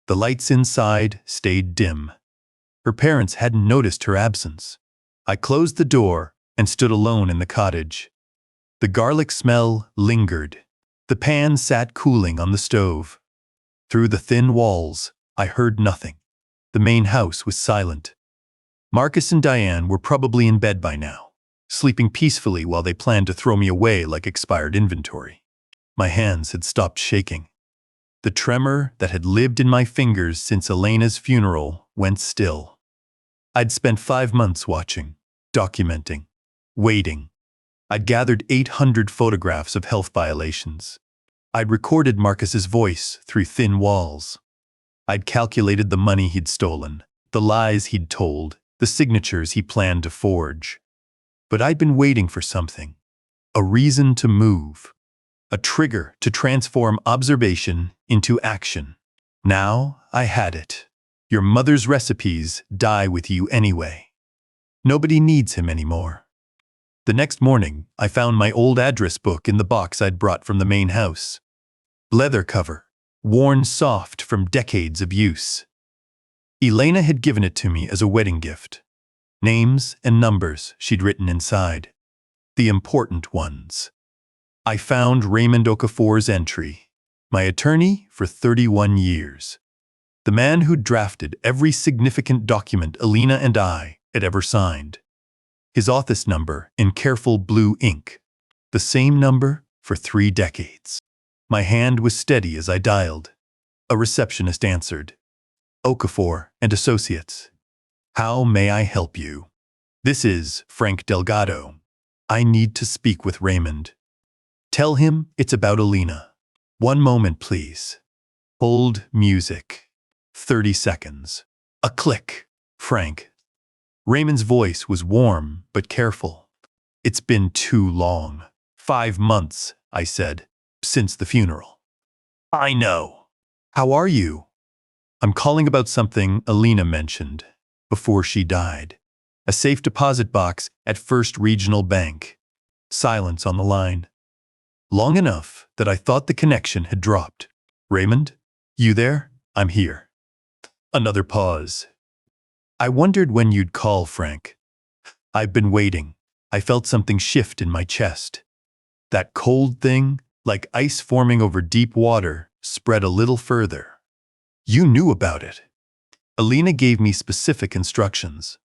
The lights inside stayed dim. Her parents hadn't noticed her absence. I closed the door and stood alone in the cottage. The garlic smell lingered. The pan sat cooling on the stove. Through the thin walls, I heard nothing. The main house was silent. Marcus and Diane were probably in bed by now, sleeping peacefully while they planned to throw me away like expired inventory. My hands had stopped shaking. The tremor that had lived in my fingers since Elena's funeral went still. I'd spent 5 months watching, documenting, waiting. I'd gathered 800 photographs of health violations. I'd recorded Marcus's voice through thin walls. I'd calculated the money he'd stolen, the lies he'd told, the signatures he planned to forge. But I'd been waiting for something, a reason to move, a trigger to transform observation into action. Now I had it. Your mother's recipes die with you anyway. Nobody needs him anymore. The next morning, I found my old address book in the box I'd brought from the main house. Leather cover, worn soft from decades of use. Elena had given it to me as a wedding gift. Names and numbers she'd written inside. The important ones. I found Raymond Okafor's entry, my attorney for 31 years. The man who'd drafted every significant document Elena and I had ever signed. His office number in careful blue ink. The same number for 3 decades. My hand was steady as I dialed. A receptionist answered. "Okafor and Associates. How may I help you?" "This is Frank Delgado. I need to speak with Raymond." "Tell him it's about Elena." "1 moment, please." Hold music. 30 seconds. A click. "Frank." Raymond's voice was warm but careful. "It's been too long. 5 months," I said, "since the funeral." "I know. How are you?" "I'm calling about something Elena mentioned before she died. A safe deposit box at First Regional Bank." Silence on the line. Long enough that I thought the connection had dropped. "Raymond, you there? I'm here." Another pause. "I wondered when you'd call, Frank. I've been waiting." I felt something shift in my chest. That cold thing, like ice forming over deep water, spread a little further. "You knew about it." "Elena gave me specific instructions.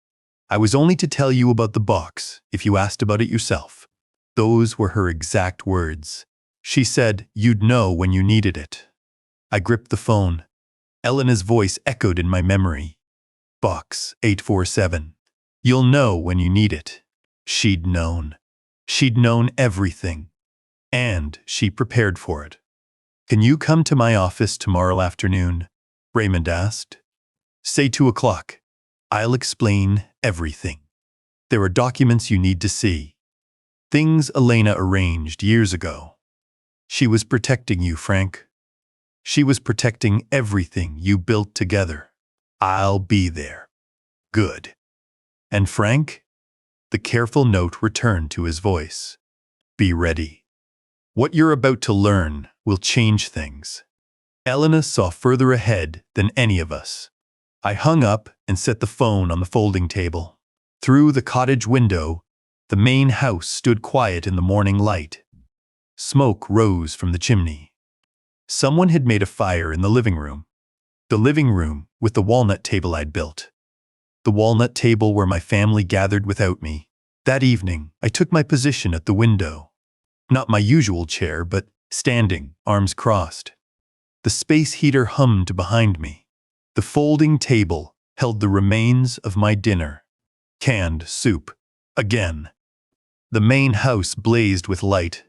I was only to tell you about the box if you asked about it yourself." Those were her exact words. She said you'd know when you needed it. I gripped the phone. Elena's voice echoed in my memory. "Box 847. You'll know when you need it." She'd known. She'd known everything. And she prepared for it. "Can you come to my office tomorrow afternoon?" Raymond asked. "Say 2 o'clock. I'll explain everything. There are documents you need to see. Things Elena arranged years ago. She was protecting you, Frank. She was protecting everything you built together. I'll be there." "Good." "And Frank?" The careful note returned to his voice. "Be ready. What you're about to learn will change things." Elena saw further ahead than any of us. I hung up and set the phone on the folding table. Through the cottage window, the main house stood quiet in the morning light. Smoke rose from the chimney. Someone had made a fire in the living room. The living room with the walnut table I'd built. The walnut table where my family gathered without me. That evening, I took my position at the window. Not my usual chair, but standing, arms crossed. The space heater hummed behind me. The folding table held the remains of my dinner. Canned soup. Again. The main house blazed with light.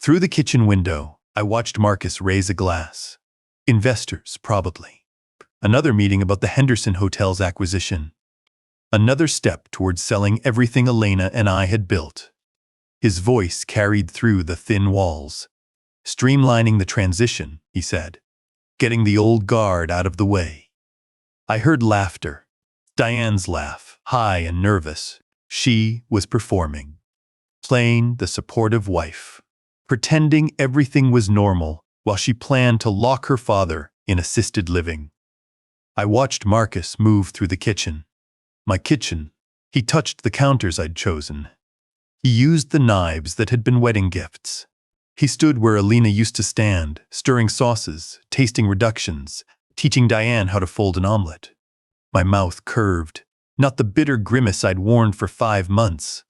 Through the kitchen window, I watched Marcus raise a glass. Investors, probably. Another meeting about the Henderson Hotel's acquisition. Another step towards selling everything Elena and I had built. His voice carried through the thin walls. Streamlining the transition, he said. Getting the old guard out of the way. I heard laughter. Diane's laugh, high and nervous. She was performing. Playing the supportive wife. Pretending everything was normal while she planned to lock her father in assisted living. I watched Marcus move through the kitchen. My kitchen. He touched the counters I'd chosen. He used the knives that had been wedding gifts. He stood where Elena used to stand, stirring sauces, tasting reductions, teaching Diane how to fold an omelet. My mouth curved, not the bitter grimace I'd worn for 5 months.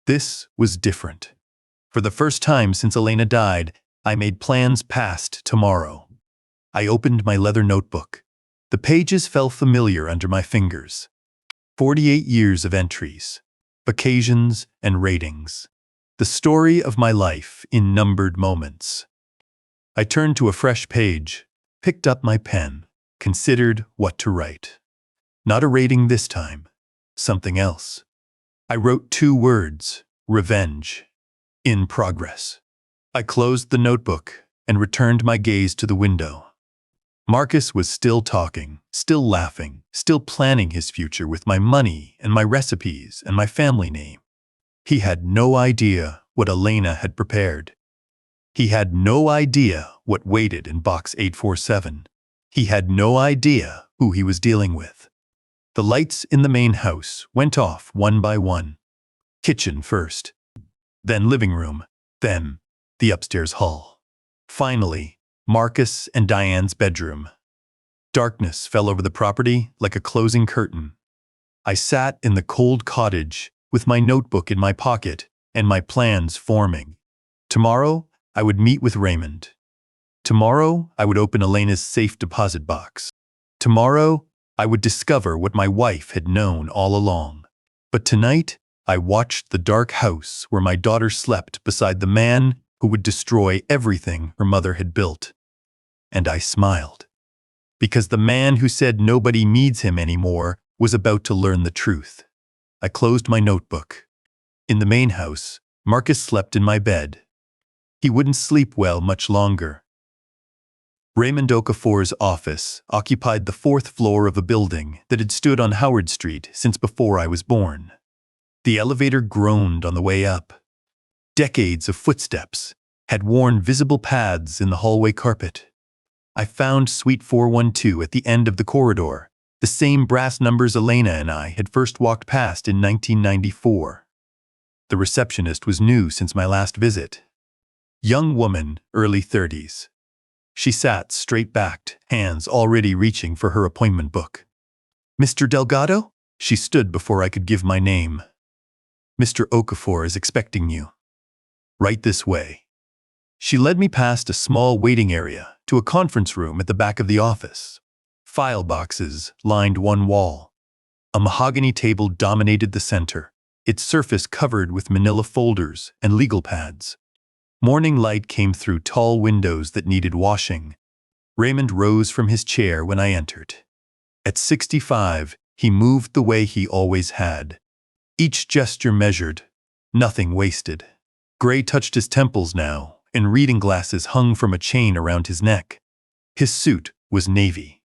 This was different. For the first time since Elena died, I made plans past tomorrow. I opened my leather notebook. The pages fell familiar under my fingers. 48 years of entries, occasions, and ratings. The story of my life in numbered moments. I turned to a fresh page, picked up my pen, considered what to write. Not a rating this time, something else. I wrote 2 words, revenge. In progress. I closed the notebook and returned my gaze to the window. Marcus was still talking, still laughing, still planning his future with my money and my recipes and my family name. He had no idea what Elena had prepared. He had no idea what waited in box 847. He had no idea who he was dealing with. The lights in the main house went off one by one. Kitchen first. Then living room, then the upstairs hall. Finally, Marcus and Diane's bedroom. Darkness fell over the property like a closing curtain. I sat in the cold cottage with my notebook in my pocket and my plans forming. Tomorrow, I would meet with Raymond. Tomorrow, I would open Elena's safe deposit box. Tomorrow, I would discover what my wife had known all along. But tonight, I watched the dark house where my daughter slept beside the man who would destroy everything her mother had built. And I smiled. Because the man who said nobody needs him anymore was about to learn the truth. I closed my notebook. In the main house, Marcus slept in my bed. He wouldn't sleep well much longer. Raymond Okafor's office occupied the 4th floor of a building that had stood on Howard Street since before I was born. The elevator groaned on the way up. Decades of footsteps had worn visible paths in the hallway carpet. I found Suite 412 at the end of the corridor, the same brass numbers Elena and I had first walked past in 1994. The receptionist was new since my last visit. Young woman, early 30s. She sat straight-backed, hands already reaching for her appointment book. "Mr. Delgado?" She stood before I could give my name. "Mr. Okafor is expecting you. Right this way." She led me past a small waiting area to a conference room at the back of the office. File boxes lined one wall. A mahogany table dominated the center, its surface covered with manila folders and legal pads. Morning light came through tall windows that needed washing. Raymond rose from his chair when I entered. At 65, he moved the way he always had. Each gesture measured, nothing wasted. Gray touched his temples now, and reading glasses hung from a chain around his neck. His suit was navy.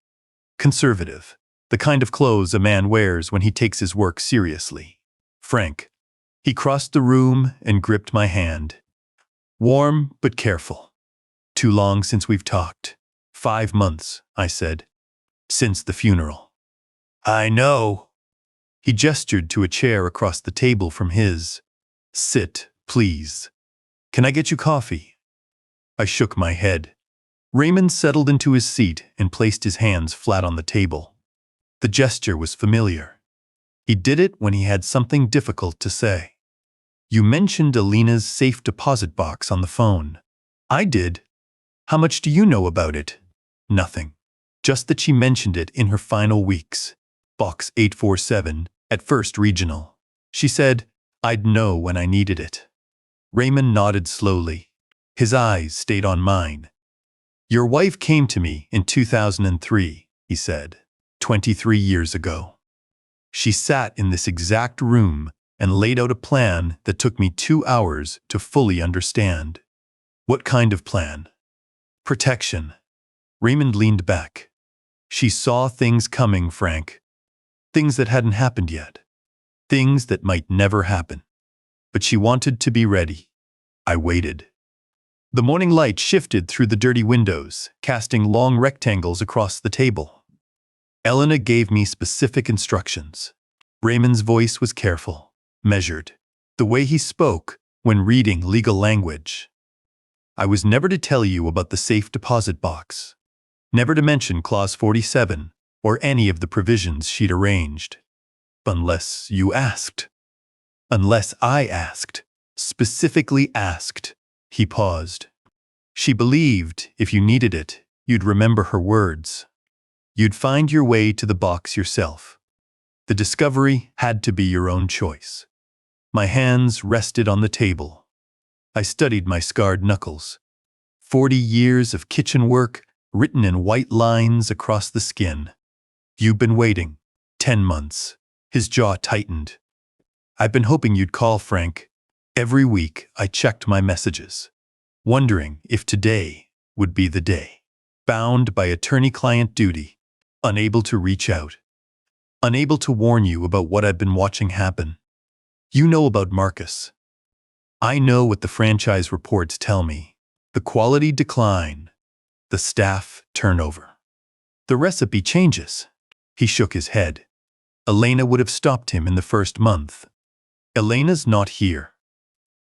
Conservative, the kind of clothes a man wears when he takes his work seriously. Frank. He crossed the room and gripped my hand. Warm but careful. "Too long since we've talked." 5 months, I said. "Since the funeral." "I know." He gestured to a chair across the table from his. "Sit, please. Can I get you coffee?" I shook my head. Raymond settled into his seat and placed his hands flat on the table. The gesture was familiar. He did it when he had something difficult to say. "You mentioned Elena's safe deposit box on the phone." "I did. How much do you know about it?" "Nothing. Just that she mentioned it in her final weeks. Box 847, at First Regional. She said I'd know when I needed it." Raymond nodded slowly. His eyes stayed on mine. "Your wife came to me in 2003, he said, 23 years ago. She sat in this exact room and laid out a plan that took me 2 hours to fully understand." "What kind of plan?" "Protection." Raymond leaned back. "She saw things coming, Frank. Things that hadn't happened yet. Things that might never happen. But she wanted to be ready." I waited. The morning light shifted through the dirty windows, casting long rectangles across the table. Elena gave me specific instructions. Raymond's voice was careful, measured, the way he spoke when reading legal language. "I was never to tell you about the safe deposit box. Never to mention Clause 47 or any of the provisions she'd arranged. Unless you asked." "Unless I asked, specifically asked." He paused. "She believed if you needed it, you'd remember her words. You'd find your way to the box yourself. The discovery had to be your own choice." My hands rested on the table. I studied my scarred knuckles. 40 years of kitchen work written in white lines across the skin. "You've been waiting. 10 months. His jaw tightened. "I've been hoping you'd call, Frank. Every week I checked my messages, wondering if today would be the day. Bound by attorney-client duty, unable to reach out. Unable to warn you about what I've been watching happen. You know about Marcus. I know what the franchise reports tell me. The quality decline. The staff turnover. The recipe changes." He shook his head. "Elena would have stopped him in the first month. Elena's not here."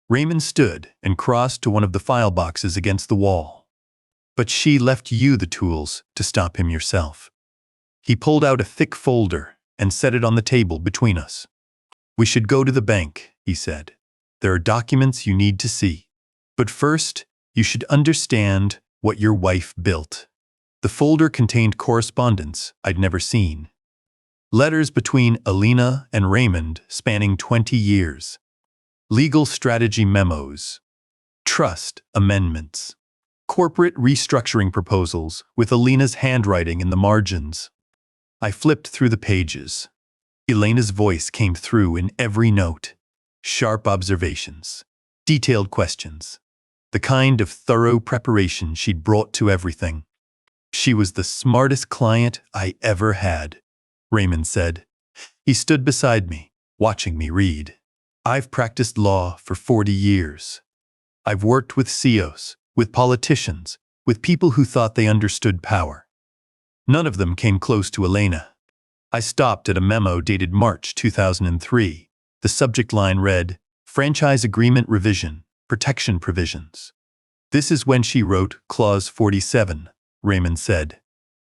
Raymond stood and crossed to one of the file boxes against the wall. "But she left you the tools to stop him yourself." He pulled out a thick folder and set it on the table between us. "We should go to the bank," he said. "There are documents you need to see. But first, you should understand what your wife built." The folder contained correspondence I'd never seen. Letters between Elena and Raymond spanning 20 years. Legal strategy memos. Trust amendments. Corporate restructuring proposals with Elena's handwriting in the margins. I flipped through the pages. Elena's voice came through in every note. Sharp observations. Detailed questions. The kind of thorough preparation she'd brought to everything. "She was the smartest client I ever had," Raymond said. He stood beside me, watching me read. "I've practiced law for 40 years. I've worked with CEOs, with politicians, with people who thought they understood power. None of them came close to Elena." I stopped at a memo dated March 2003. The subject line read, "Franchise Agreement Revision, Protection Provisions." "This is when she wrote Clause 47, Raymond said.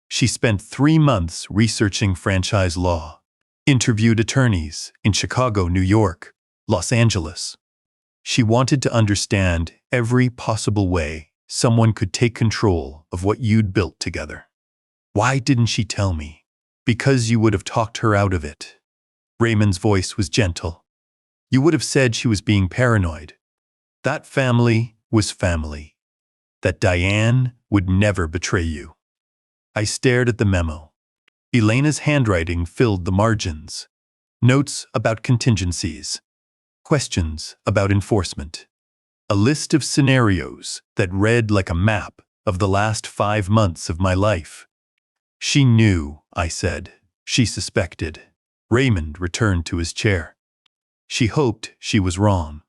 "She spent 3 months researching franchise law, interviewed attorneys in Chicago, New York, Los Angeles. She wanted to understand every possible way someone could take control of what you'd built together." "Why didn't she tell me?" "Because you would have talked her out of it." Raymond's voice was gentle. "You would have said she was being paranoid. That family was family. That Diane would never betray you." I stared at the memo. Elena's handwriting filled the margins. Notes about contingencies. Questions about enforcement. A list of scenarios that read like a map of the last 5 months of my life. "She knew," I said. "She suspected." Raymond returned to his chair. "She hoped she was wrong,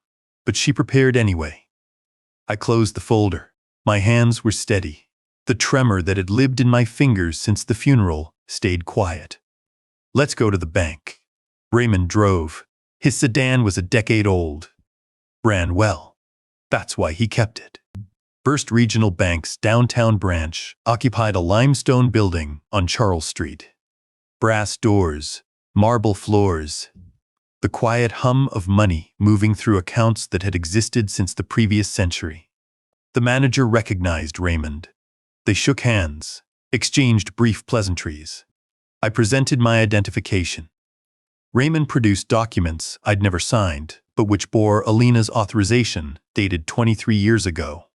but she prepared anyway." I closed the folder. My hands were steady. The tremor that had lived in my fingers since the funeral stayed quiet. "Let's go to the bank." Raymond drove. His sedan was a decade old. Ran well. That's why he kept it. First Regional Bank's downtown branch occupied a limestone building on Charles Street. Brass doors, marble floors, the quiet hum of money moving through accounts that had existed since the previous century. The manager recognized Raymond. They shook hands, exchanged brief pleasantries. I presented my identification. Raymond produced documents I'd never signed, but which bore Elena's authorization, dated 23 years ago.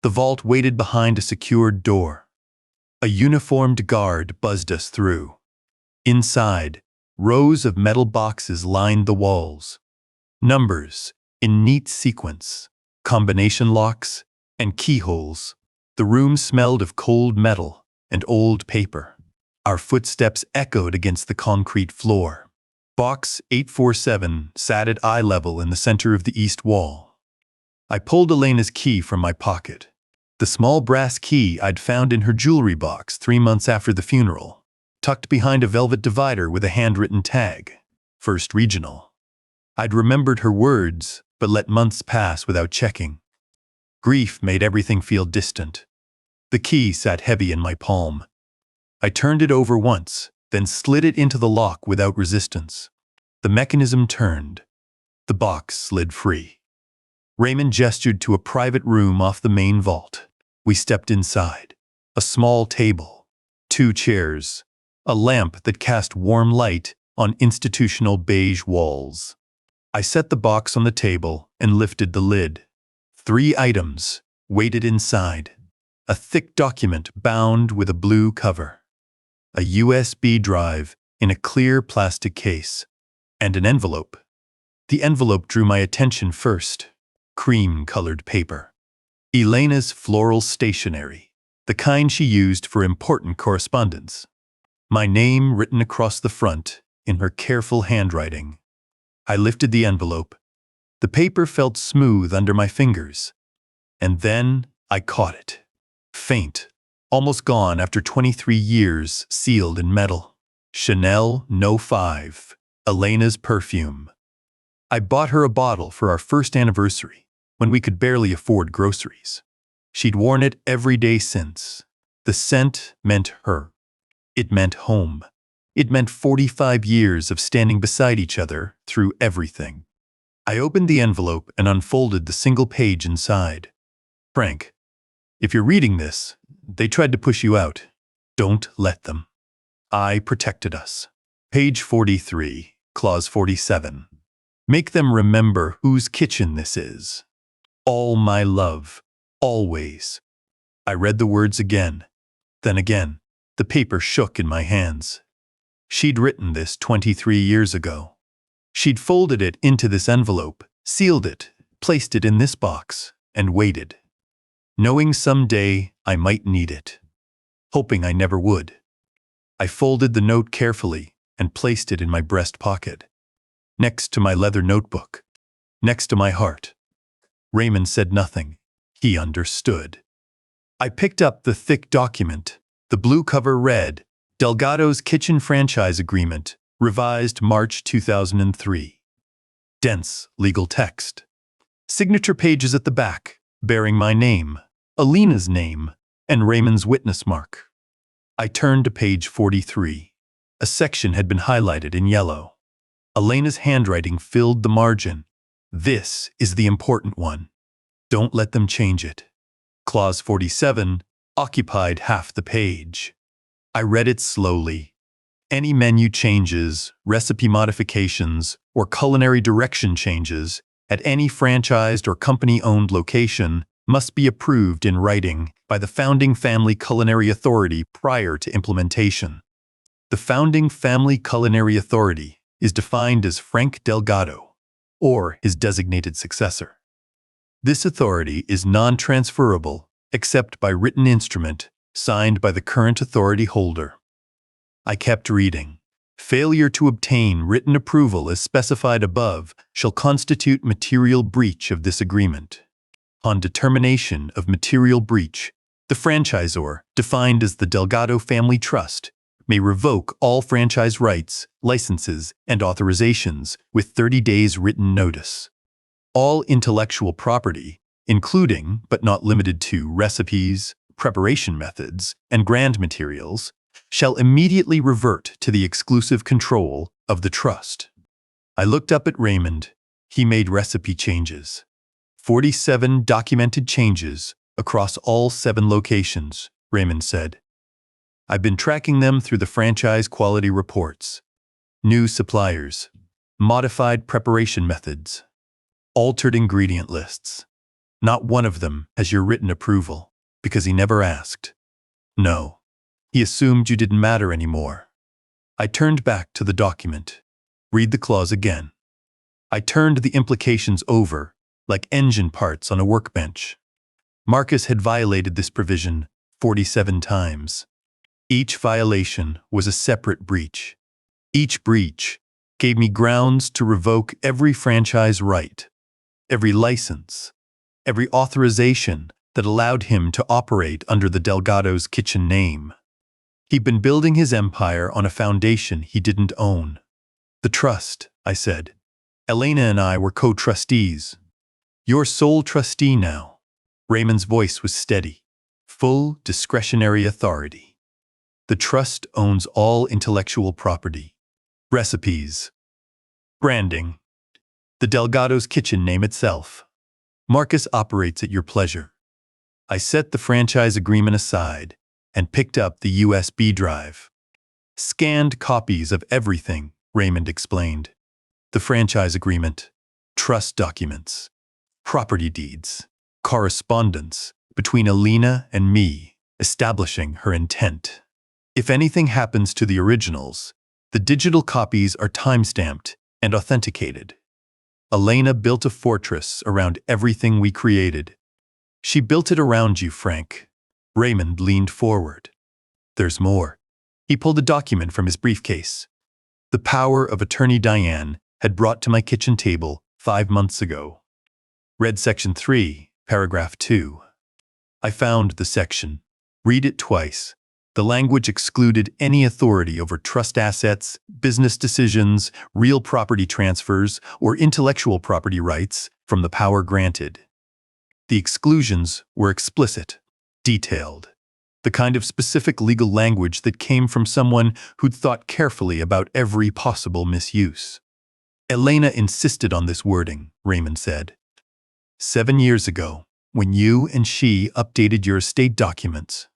The vault waited behind a secured door. A uniformed guard buzzed us through. Inside, rows of metal boxes lined the walls. Numbers, in neat sequence, combination locks, and keyholes. The room smelled of cold metal and old paper. Our footsteps echoed against the concrete floor. Box 847 sat at eye level in the center of the east wall. I pulled Elena's key from my pocket. The small brass key I'd found in her jewelry box 3 months after the funeral, tucked behind a velvet divider with a handwritten tag, First Regional. I'd remembered her words, but let months pass without checking. Grief made everything feel distant. The key sat heavy in my palm. I turned it over once, then slid it into the lock without resistance. The mechanism turned. The box slid free. Raymond gestured to a private room off the main vault. We stepped inside. A small table, 2 chairs, a lamp that cast warm light on institutional beige walls. I set the box on the table and lifted the lid. 3 items waited inside. A thick document bound with a blue cover. A USB drive in a clear plastic case. And an envelope. The envelope drew my attention first. Cream-colored paper. Elena's floral stationery, the kind she used for important correspondence. My name written across the front in her careful handwriting. I lifted the envelope. The paper felt smooth under my fingers. And then I caught it. Faint, almost gone after 23 years, sealed in metal. Chanel No. 5, Elena's perfume. I bought her a bottle for our first anniversary, when we could barely afford groceries. She'd worn it every day since. The scent meant her. It meant home. It meant 45 years of standing beside each other through everything. I opened the envelope and unfolded the single page inside. Frank, if you're reading this, they tried to push you out. Don't let them. I protected us. Page 43, clause 47. Make them remember whose kitchen this is. All my love, always. I read the words again. Then again, the paper shook in my hands. She'd written this 23 years ago. She'd folded it into this envelope, sealed it, placed it in this box, and waited. Knowing someday I might need it. Hoping I never would. I folded the note carefully and placed it in my breast pocket. Next to my leather notebook. Next to my heart. Raymond said nothing. He understood. I picked up the thick document. The blue cover read, Delgado's Kitchen Franchise Agreement, revised March 2003. Dense legal text. Signature pages at the back, bearing my name, Elena's name, and Raymond's witness mark. I turned to page 43. A section had been highlighted in yellow. Elena's handwriting filled the margin. This is the important one. Don't let them change it. Clause 47 occupied half the page. I read it slowly. Any menu changes, recipe modifications, or culinary direction changes at any franchised or company-owned location must be approved in writing by the Founding Family Culinary Authority prior to implementation. The Founding Family Culinary Authority is defined as Frank Delgado, or his designated successor. This authority is non-transferable except by written instrument signed by the current authority holder. I kept reading. Failure to obtain written approval as specified above shall constitute material breach of this agreement. On determination of material breach, the franchisor, defined as the Delgado Family Trust, may revoke all franchise rights, licenses, and authorizations with 30 days written notice. All intellectual property, including but not limited to recipes, preparation methods, and grand materials, shall immediately revert to the exclusive control of the trust. I looked up at Raymond. He made recipe changes. 47 documented changes across all 7 locations, Raymond said. I've been tracking them through the franchise quality reports. New suppliers, modified preparation methods, altered ingredient lists. Not one of them has your written approval, because he never asked. No. He assumed you didn't matter anymore. I turned back to the document. Read the clause again. I turned the implications over, like engine parts on a workbench. Marcus had violated this provision 47 times. Each violation was a separate breach. Each breach gave me grounds to revoke every franchise right, every license, every authorization that allowed him to operate under the Delgado's kitchen name. He'd been building his empire on a foundation he didn't own. The trust, I said. Elena and I were co-trustees. You're sole trustee now. Raymond's voice was steady. Full discretionary authority. The trust owns all intellectual property. Recipes. Branding. The Delgado's kitchen name itself. Marcus operates at your pleasure. I set the franchise agreement aside and picked up the USB drive. Scanned copies of everything, Raymond explained. The franchise agreement, trust documents, property deeds, correspondence between Elena and me, establishing her intent. If anything happens to the originals, the digital copies are time-stamped and authenticated. Elena built a fortress around everything we created. She built it around you, Frank. Raymond leaned forward. There's more. He pulled a document from his briefcase. The power of attorney Diane had brought to my kitchen table 5 months ago. Read section 3, paragraph 2. I found the section. Read it twice. The language excluded any authority over trust assets, business decisions, real property transfers, or intellectual property rights from the power granted. The exclusions were explicit, detailed, the kind of specific legal language that came from someone who'd thought carefully about every possible misuse. Elena insisted on this wording, Raymond said. 7 years ago, when you and she updated your estate documents,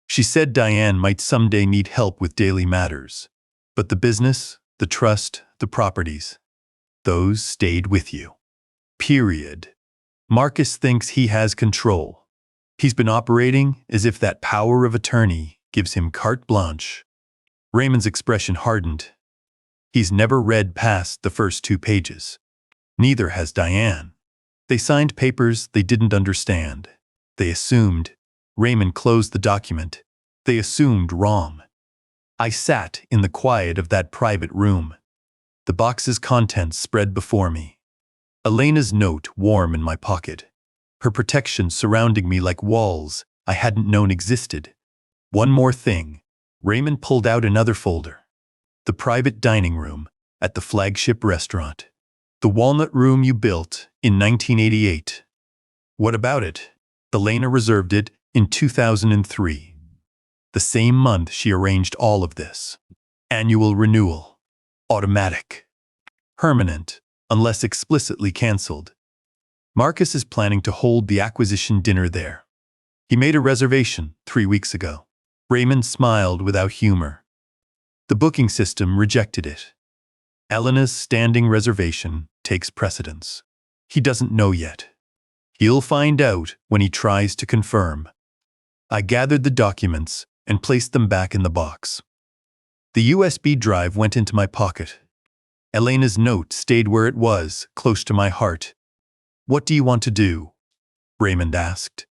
she said Diane might someday need help with daily matters. But the business, the trust, the properties, those stayed with you. Period. Marcus thinks he has control. He's been operating as if that power of attorney gives him carte blanche. Raymond's expression hardened. He's never read past the first 2 pages. Neither has Diane. They signed papers they didn't understand. They assumed. Raymond closed the document. They assumed wrong. I sat in the quiet of that private room. The box's contents spread before me. Elena's note warm in my pocket. Her protection surrounding me like walls I hadn't known existed. One more thing. Raymond pulled out another folder. The private dining room at the flagship restaurant. The Walnut room you built in 1988. What about it? Elena reserved it in 2003. The same month she arranged all of this. Annual renewal. Automatic. Permanent, unless explicitly cancelled. Marcus is planning to hold the acquisition dinner there. He made a reservation 3 weeks ago. Raymond smiled without humor. The booking system rejected it. Elena's standing reservation takes precedence. He doesn't know yet. He'll find out when he tries to confirm. I gathered the documents and placed them back in the box. The USB drive went into my pocket. Elena's note stayed where it was, close to my heart. What do you want to do? Raymond asked.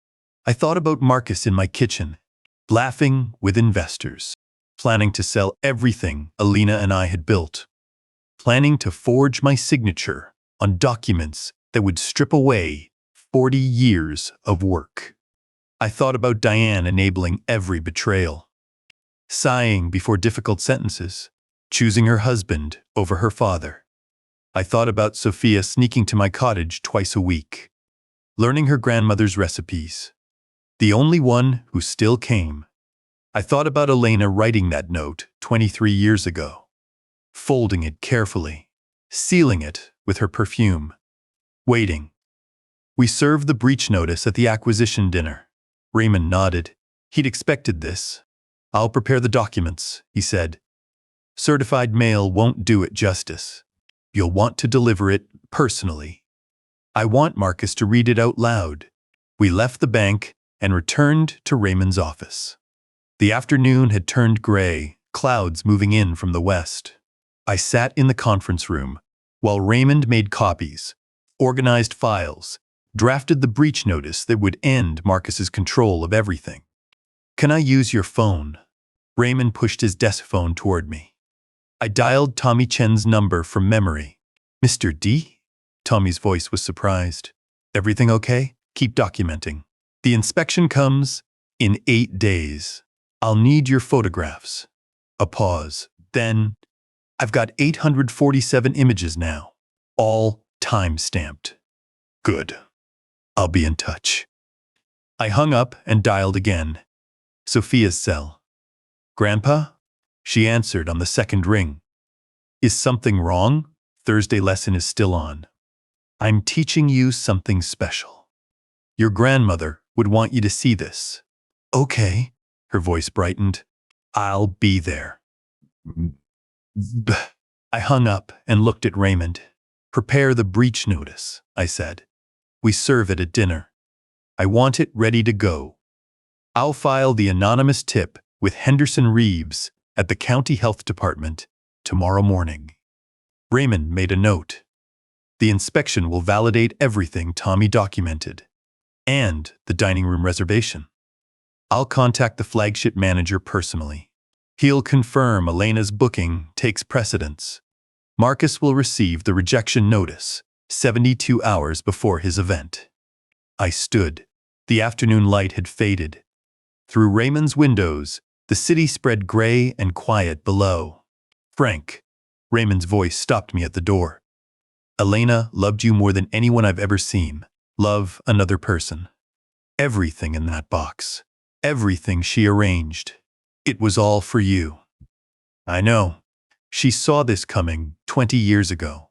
I thought about Marcus in my kitchen, laughing with investors, planning to sell everything Elena and I had built, planning to forge my signature on documents that would strip away 40 years of work. I thought about Diane enabling every betrayal, sighing before difficult sentences, choosing her husband over her father. I thought about Sofia sneaking to my cottage twice a week, learning her grandmother's recipes, the only one who still came. I thought about Elena writing that note 23 years ago, folding it carefully, sealing it with her perfume, waiting. We served the breach notice at the acquisition dinner. Raymond nodded. He'd expected this. I'll prepare the documents, he said. Certified mail won't do it justice. You'll want to deliver it personally. I want Marcus to read it out loud, We left the bank and returned to Raymond's office. The afternoon had turned gray, clouds moving in from the west. I sat in the conference room while Raymond made copies, organized files, drafted the breach notice that would end Marcus's control of everything. "Can I use your phone?" Raymond pushed his desk phone toward me. I dialed Tommy Chen's number from memory. "Mr. D?" Tommy's voice was surprised. "Everything okay? Keep documenting. The inspection comes in 8 days. I'll need your photographs." A pause. Then, "I've got 847 images now, all time-stamped." "Good. I'll be in touch." I hung up and dialed again. Sofia's cell. "Grandpa?" She answered on the second ring. "Is something wrong? Thursday lesson is still on. I'm teaching you something special. Your grandmother would want you to see this." "Okay." Her voice brightened. "I'll be there." I hung up and looked at Raymond. "Prepare the breach notice," I said. "We serve it at dinner. I want it ready to go. I'll file the anonymous tip with Henderson Reeves at the County Health Department tomorrow morning." Raymond made a note. "The inspection will validate everything Tommy documented, and the dining room reservation. I'll contact the flagship manager personally. He'll confirm Elena's booking takes precedence. Marcus will receive the rejection notice 72 hours before his event." I stood. The afternoon light had faded. Through Raymond's windows, the city spread gray and quiet below. "Frank," Raymond's voice stopped me at the door. "Elena loved you more than anyone I've ever seen. Love another person. Everything in that box, everything she arranged, it was all for you." "I know. She saw this coming 20 years ago.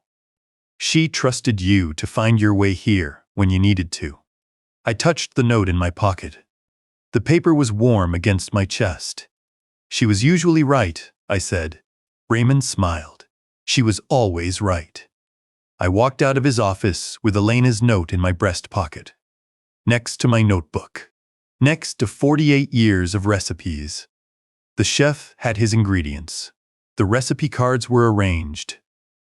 She trusted you to find your way here when you needed to." I touched the note in my pocket. The paper was warm against my chest. "She was usually right," I said. Raymond smiled. "She was always right." I walked out of his office with Elena's note in my breast pocket, next to my notebook, next to 48 years of recipes. The chef had his ingredients. The recipe cards were arranged.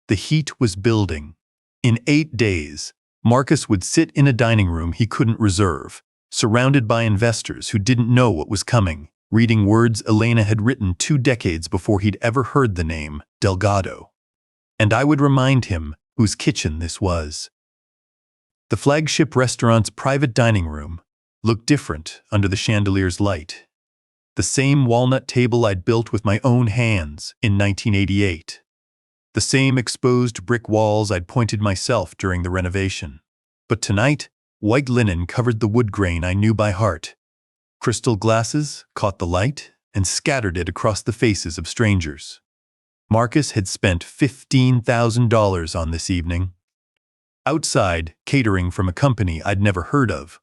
The heat was building. In 8 days, Marcus would sit in a dining room he couldn't reserve, surrounded by investors who didn't know what was coming, reading words Elena had written 2 decades before he'd ever heard the name Delgado. And I would remind him whose kitchen this was. The flagship restaurant's private dining room looked different under the chandelier's light. The same walnut table I'd built with my own hands in 1988. The same exposed brick walls I'd pointed myself during the renovation. But tonight, white linen covered the wood grain I knew by heart. Crystal glasses caught the light and scattered it across the faces of strangers. Marcus had spent $15,000 on this evening. Outside, catering from a company I'd never heard of.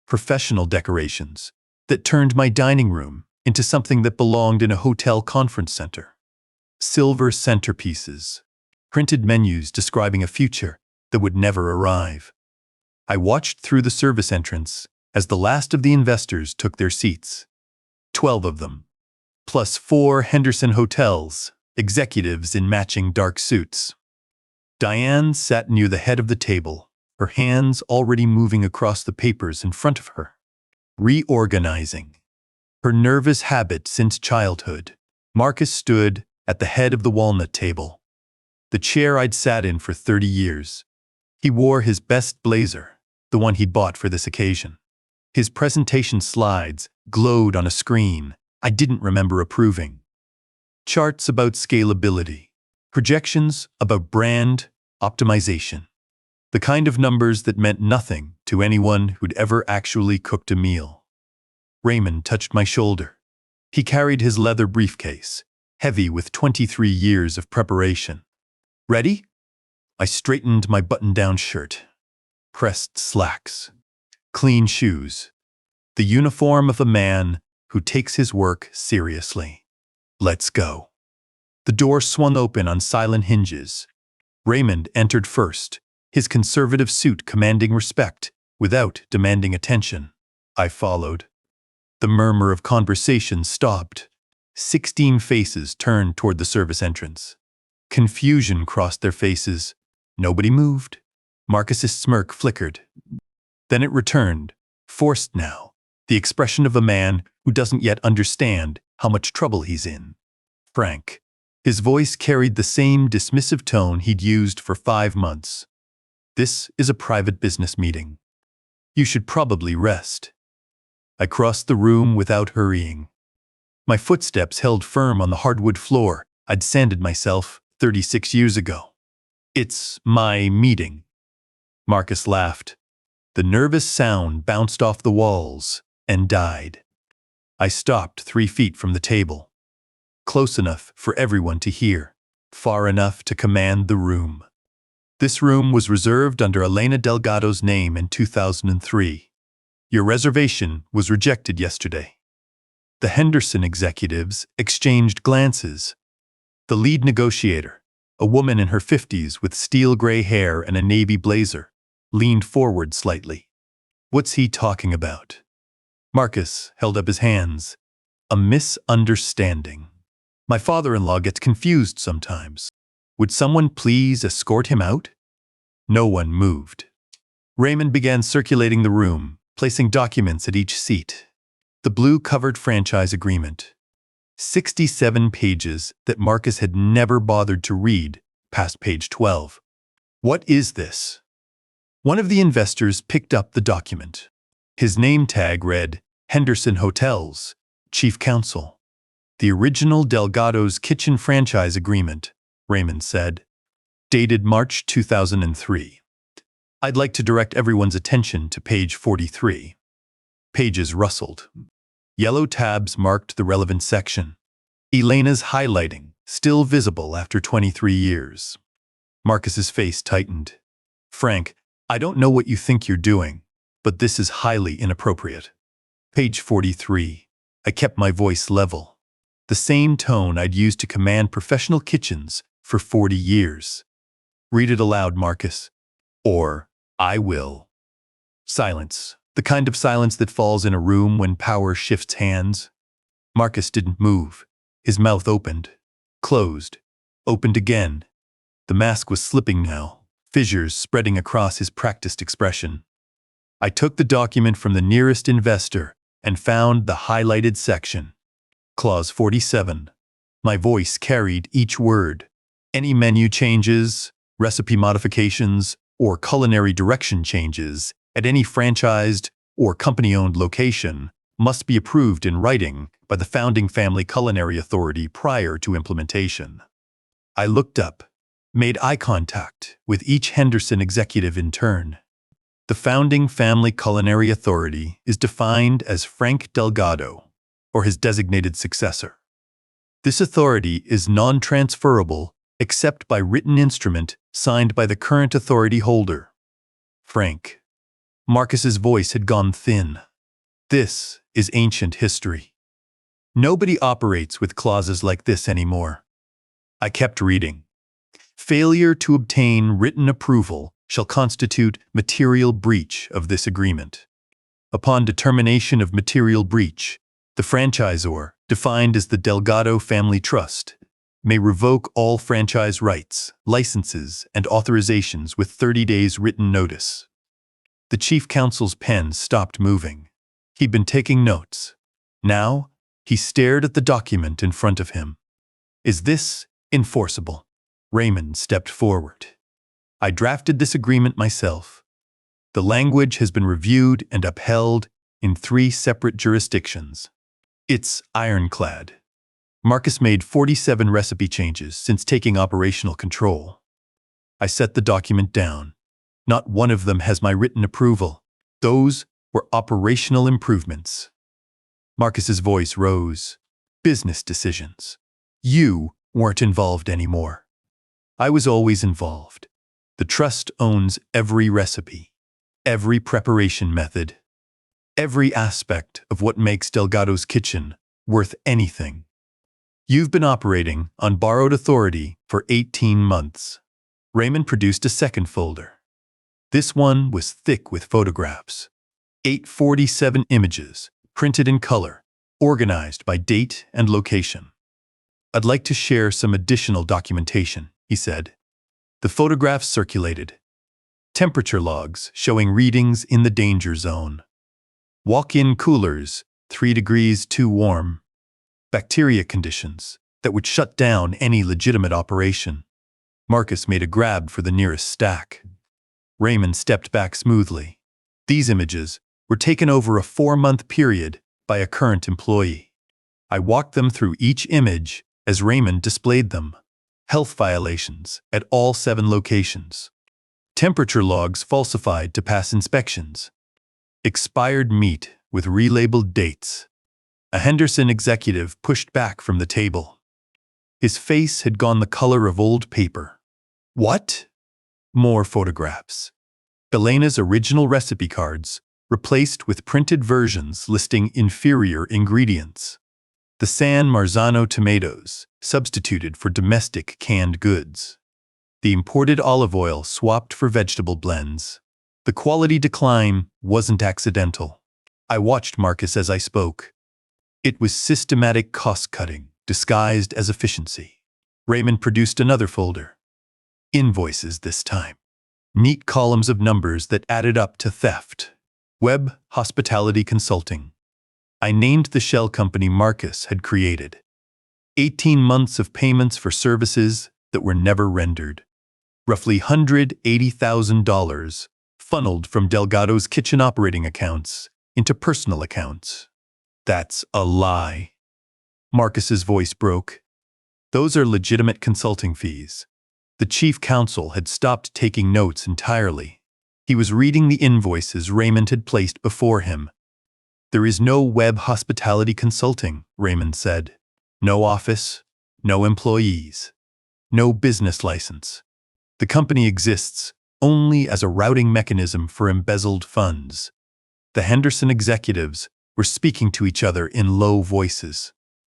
Professional decorations that turned my dining room into something that belonged in a hotel conference center. Silver centerpieces, printed menus describing a future that would never arrive. I watched through the service entrance as the last of the investors took their seats. 12 of them, plus 4 Henderson hotels, executives in matching dark suits. Diane sat near the head of the table, her hands already moving across the papers in front of her. Reorganizing. Her nervous habit since childhood. Marcus stood at the head of the walnut table, the chair I'd sat in for 30 years. He wore his best blazer, the one he'd bought for this occasion. His presentation slides glowed on a screen I didn't remember approving. Charts about scalability, projections about brand optimization, the kind of numbers that meant nothing to anyone who'd ever actually cooked a meal. Raymond touched my shoulder. He carried his leather briefcase, heavy with 23 years of preparation. "Ready?" I straightened my button-down shirt. Pressed slacks. Clean shoes. The uniform of a man who takes his work seriously. "Let's go." The door swung open on silent hinges. Raymond entered first, his conservative suit commanding respect, Without demanding attention, I followed. The murmur of conversation stopped. 16 faces turned toward the service entrance. Confusion crossed their faces. Nobody moved. Marcus's smirk flickered. Then it returned, forced now, the expression of a man who doesn't yet understand how much trouble he's in. Frank. His voice carried the same dismissive tone he'd used for 5 months. This is a private business meeting. You should probably rest. I crossed the room without hurrying. My footsteps held firm on the hardwood floor I'd sanded myself 36 years ago. It's my meeting. Marcus laughed. The nervous sound bounced off the walls and died. I stopped 3 feet from the table. Close enough for everyone to hear, far enough to command the room. This room was reserved under Elena Delgado's name in 2003. Your reservation was rejected yesterday. The Henderson executives exchanged glances. The lead negotiator, a woman in her 50s with steel gray hair and a navy blazer, leaned forward slightly. What's he talking about? Marcus held up his hands. A misunderstanding. My father-in-law gets confused sometimes. Would someone please escort him out? No one moved. Raymond began circulating the room, placing documents at each seat. The blue-covered franchise agreement. 67 pages that Marcus had never bothered to read past page 12. What is this? One of the investors picked up the document. His name tag read, Henderson Hotels, Chief Counsel. The original Delgado's Kitchen franchise agreement, Raymond said, dated March 2003. I'd like to direct everyone's attention to page 43. Pages rustled. Yellow tabs marked the relevant section. Elena's highlighting, still visible after 23 years. Marcus's face tightened. Frank, I don't know what you think you're doing, but this is highly inappropriate. Page 43. I kept my voice level. The same tone I'd used to command professional kitchens for 40 years. Read it aloud, Marcus. Or, I will. Silence. The kind of silence that falls in a room when power shifts hands. Marcus didn't move. His mouth opened. Closed. Opened again. The mask was slipping now, fissures spreading across his practiced expression. I took the document from the nearest investor and found the highlighted section. Clause 47. My voice carried each word. Any menu changes, recipe modifications, or culinary direction changes at any franchised or company-owned location must be approved in writing by the founding family culinary authority prior to implementation. I looked up, made eye contact with each Henderson executive in turn. The founding family culinary authority is defined as Frank Delgado, or his designated successor. This authority is non-transferable except by written instrument signed by the current authority holder. Frank. Marcus's voice had gone thin. This is ancient history. Nobody operates with clauses like this anymore. I kept reading. Failure to obtain written approval shall constitute material breach of this agreement. Upon determination of material breach, the franchisor, defined as the Delgado Family Trust, may revoke all franchise rights, licenses, and authorizations with 30 days written notice. The chief counsel's pen stopped moving. He'd been taking notes. Now, he stared at the document in front of him. Is this enforceable? Raymond stepped forward. I drafted this agreement myself. The language has been reviewed and upheld in 3 separate jurisdictions. It's ironclad. Marcus made 47 recipe changes since taking operational control. I set the document down. Not one of them has my written approval. Those were operational improvements. Marcus's voice rose. Business decisions. You weren't involved anymore. I was always involved. The trust owns every recipe, every preparation method, every aspect of what makes Delgado's kitchen worth anything. You've been operating on borrowed authority for 18 months. Raymond produced a second folder. This one was thick with photographs. 847 images, printed in color, organized by date and location. "I'd like to share some additional documentation," he said. The photographs circulated. Temperature logs showing readings in the danger zone. Walk-in coolers, 3 degrees too warm. Bacteria conditions that would shut down any legitimate operation. Marcus made a grab for the nearest stack. Raymond stepped back smoothly. These images were taken over a 4-month period by a current employee. I walked them through each image as Raymond displayed them. Health violations at all 7 locations. Temperature logs falsified to pass inspections. Expired meat with relabeled dates. A Henderson executive pushed back from the table. His face had gone the color of old paper. "What?" More photographs. Elena's original recipe cards, replaced with printed versions listing inferior ingredients. The San Marzano tomatoes, substituted for domestic canned goods. The imported olive oil swapped for vegetable blends. The quality decline wasn't accidental. I watched Marcus as I spoke. It was systematic cost-cutting, disguised as efficiency. Raymond produced another folder. Invoices this time. Neat columns of numbers that added up to theft. Web Hospitality Consulting. I named the shell company Marcus had created. 18 months of payments for services that were never rendered. Roughly $180,000 funneled from Delgado's kitchen operating accounts into personal accounts. "That's a lie." Marcus's voice broke. "Those are legitimate consulting fees." The chief counsel had stopped taking notes entirely. He was reading the invoices Raymond had placed before him. "There is no web hospitality consulting," Raymond said. "No office, no employees, no business license. The company exists only as a routing mechanism for embezzled funds." The Henderson executives were speaking to each other in low voices.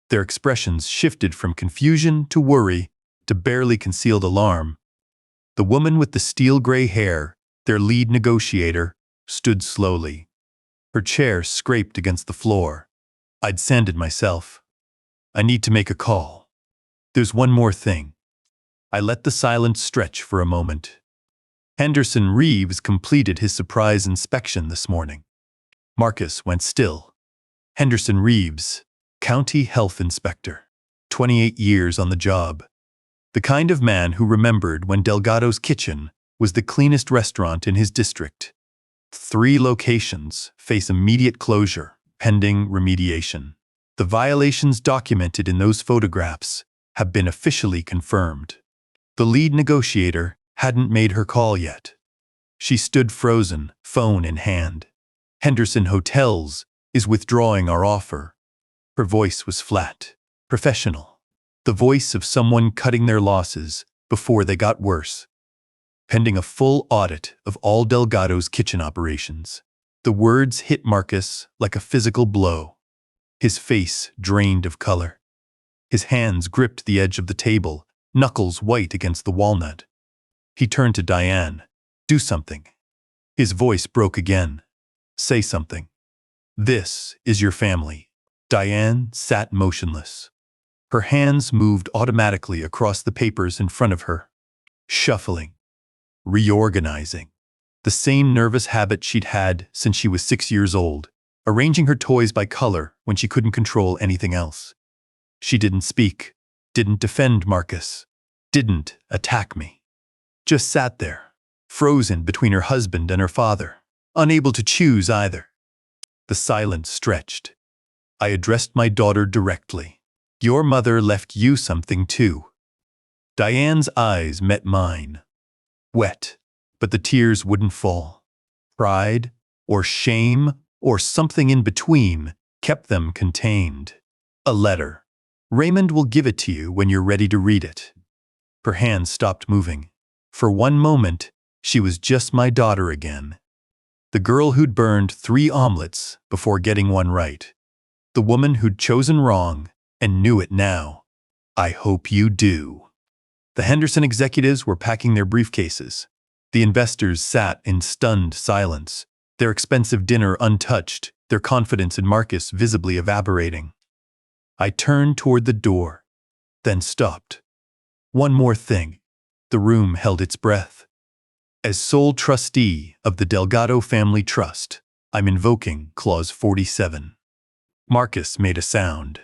Their expressions shifted from confusion to worry to barely concealed alarm. The woman with the steel-gray hair, their lead negotiator, stood slowly. Her chair scraped against the floor. "I'd sanded myself. I need to make a call. There's one more thing." I let the silence stretch for a moment. Henderson Reeves completed his surprise inspection this morning. Marcus went still. Henderson Reeves, County Health Inspector. 28 years on the job. The kind of man who remembered when Delgado's Kitchen was the cleanest restaurant in his district. 3 locations face immediate closure, pending remediation. The violations documented in those photographs have been officially confirmed. The lead negotiator hadn't made her call yet. She stood frozen, phone in hand. "Henderson Hotels is withdrawing our offer." Her voice was flat, professional. The voice of someone cutting their losses before they got worse. "Pending a full audit of all Delgado's kitchen operations." The words hit Marcus like a physical blow. His face drained of color. His hands gripped the edge of the table, knuckles white against the walnut. He turned to Diane. "Do something." His voice broke again. "Say something. This is your family." Diane sat motionless. Her hands moved automatically across the papers in front of her. Shuffling. Reorganizing. The same nervous habit she'd had since she was 6 years old, arranging her toys by color when she couldn't control anything else. She didn't speak, didn't defend Marcus, didn't attack me. Just sat there, frozen between her husband and her father, unable to choose either. The silence stretched. I addressed my daughter directly. "Your mother left you something too." Diane's eyes met mine. Wet, but the tears wouldn't fall. Pride, or shame, or something in between, kept them contained. "A letter. Raymond will give it to you when you're ready to read it." Her hands stopped moving. For one moment, she was just my daughter again. The girl who'd burned 3 omelets before getting one right. The woman who'd chosen wrong and knew it now. "I hope you do." The Henderson executives were packing their briefcases. The investors sat in stunned silence, their expensive dinner untouched, their confidence in Marcus visibly evaporating. I turned toward the door, then stopped. One more thing. The room held its breath. As sole trustee of the Delgado family trust, I'm invoking Clause 47. Marcus made a sound.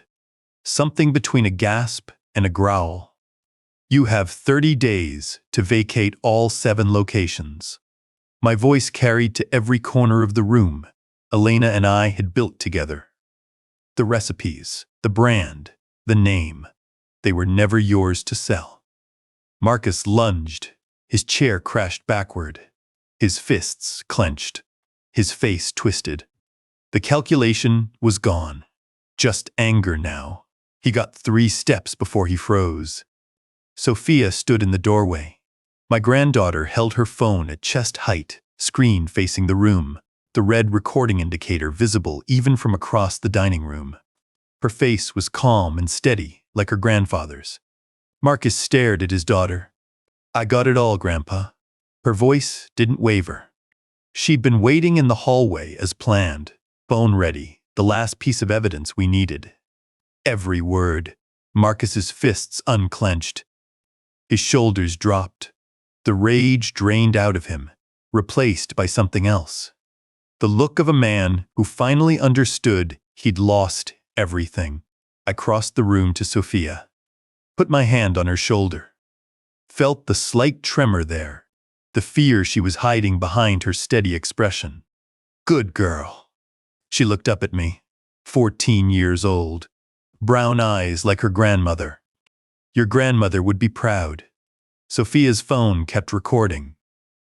Something between a gasp and a growl. You have 30 days to vacate all 7 locations. My voice carried to every corner of the room. Elena and I had built together. The recipes, the brand, the name, they were never yours to sell. Marcus lunged. His chair crashed backward. His fists clenched. His face twisted. The calculation was gone. Just anger now. He got 3 steps before he froze. Sofia stood in the doorway. My granddaughter held her phone at chest height, screen facing the room, the red recording indicator visible even from across the dining room. Her face was calm and steady, like her grandfather's. Marcus stared at his daughter. I got it all, Grandpa. Her voice didn't waver. She'd been waiting in the hallway as planned, phone ready, the last piece of evidence we needed. Every word. Marcus's fists unclenched. His shoulders dropped. The rage drained out of him, replaced by something else. The look of a man who finally understood he'd lost everything. I crossed the room to Sofia. Put my hand on her shoulder. Felt the slight tremor there, the fear she was hiding behind her steady expression. Good girl. She looked up at me, 14 years old, brown eyes like her grandmother. Your grandmother would be proud. Sofia's phone kept recording.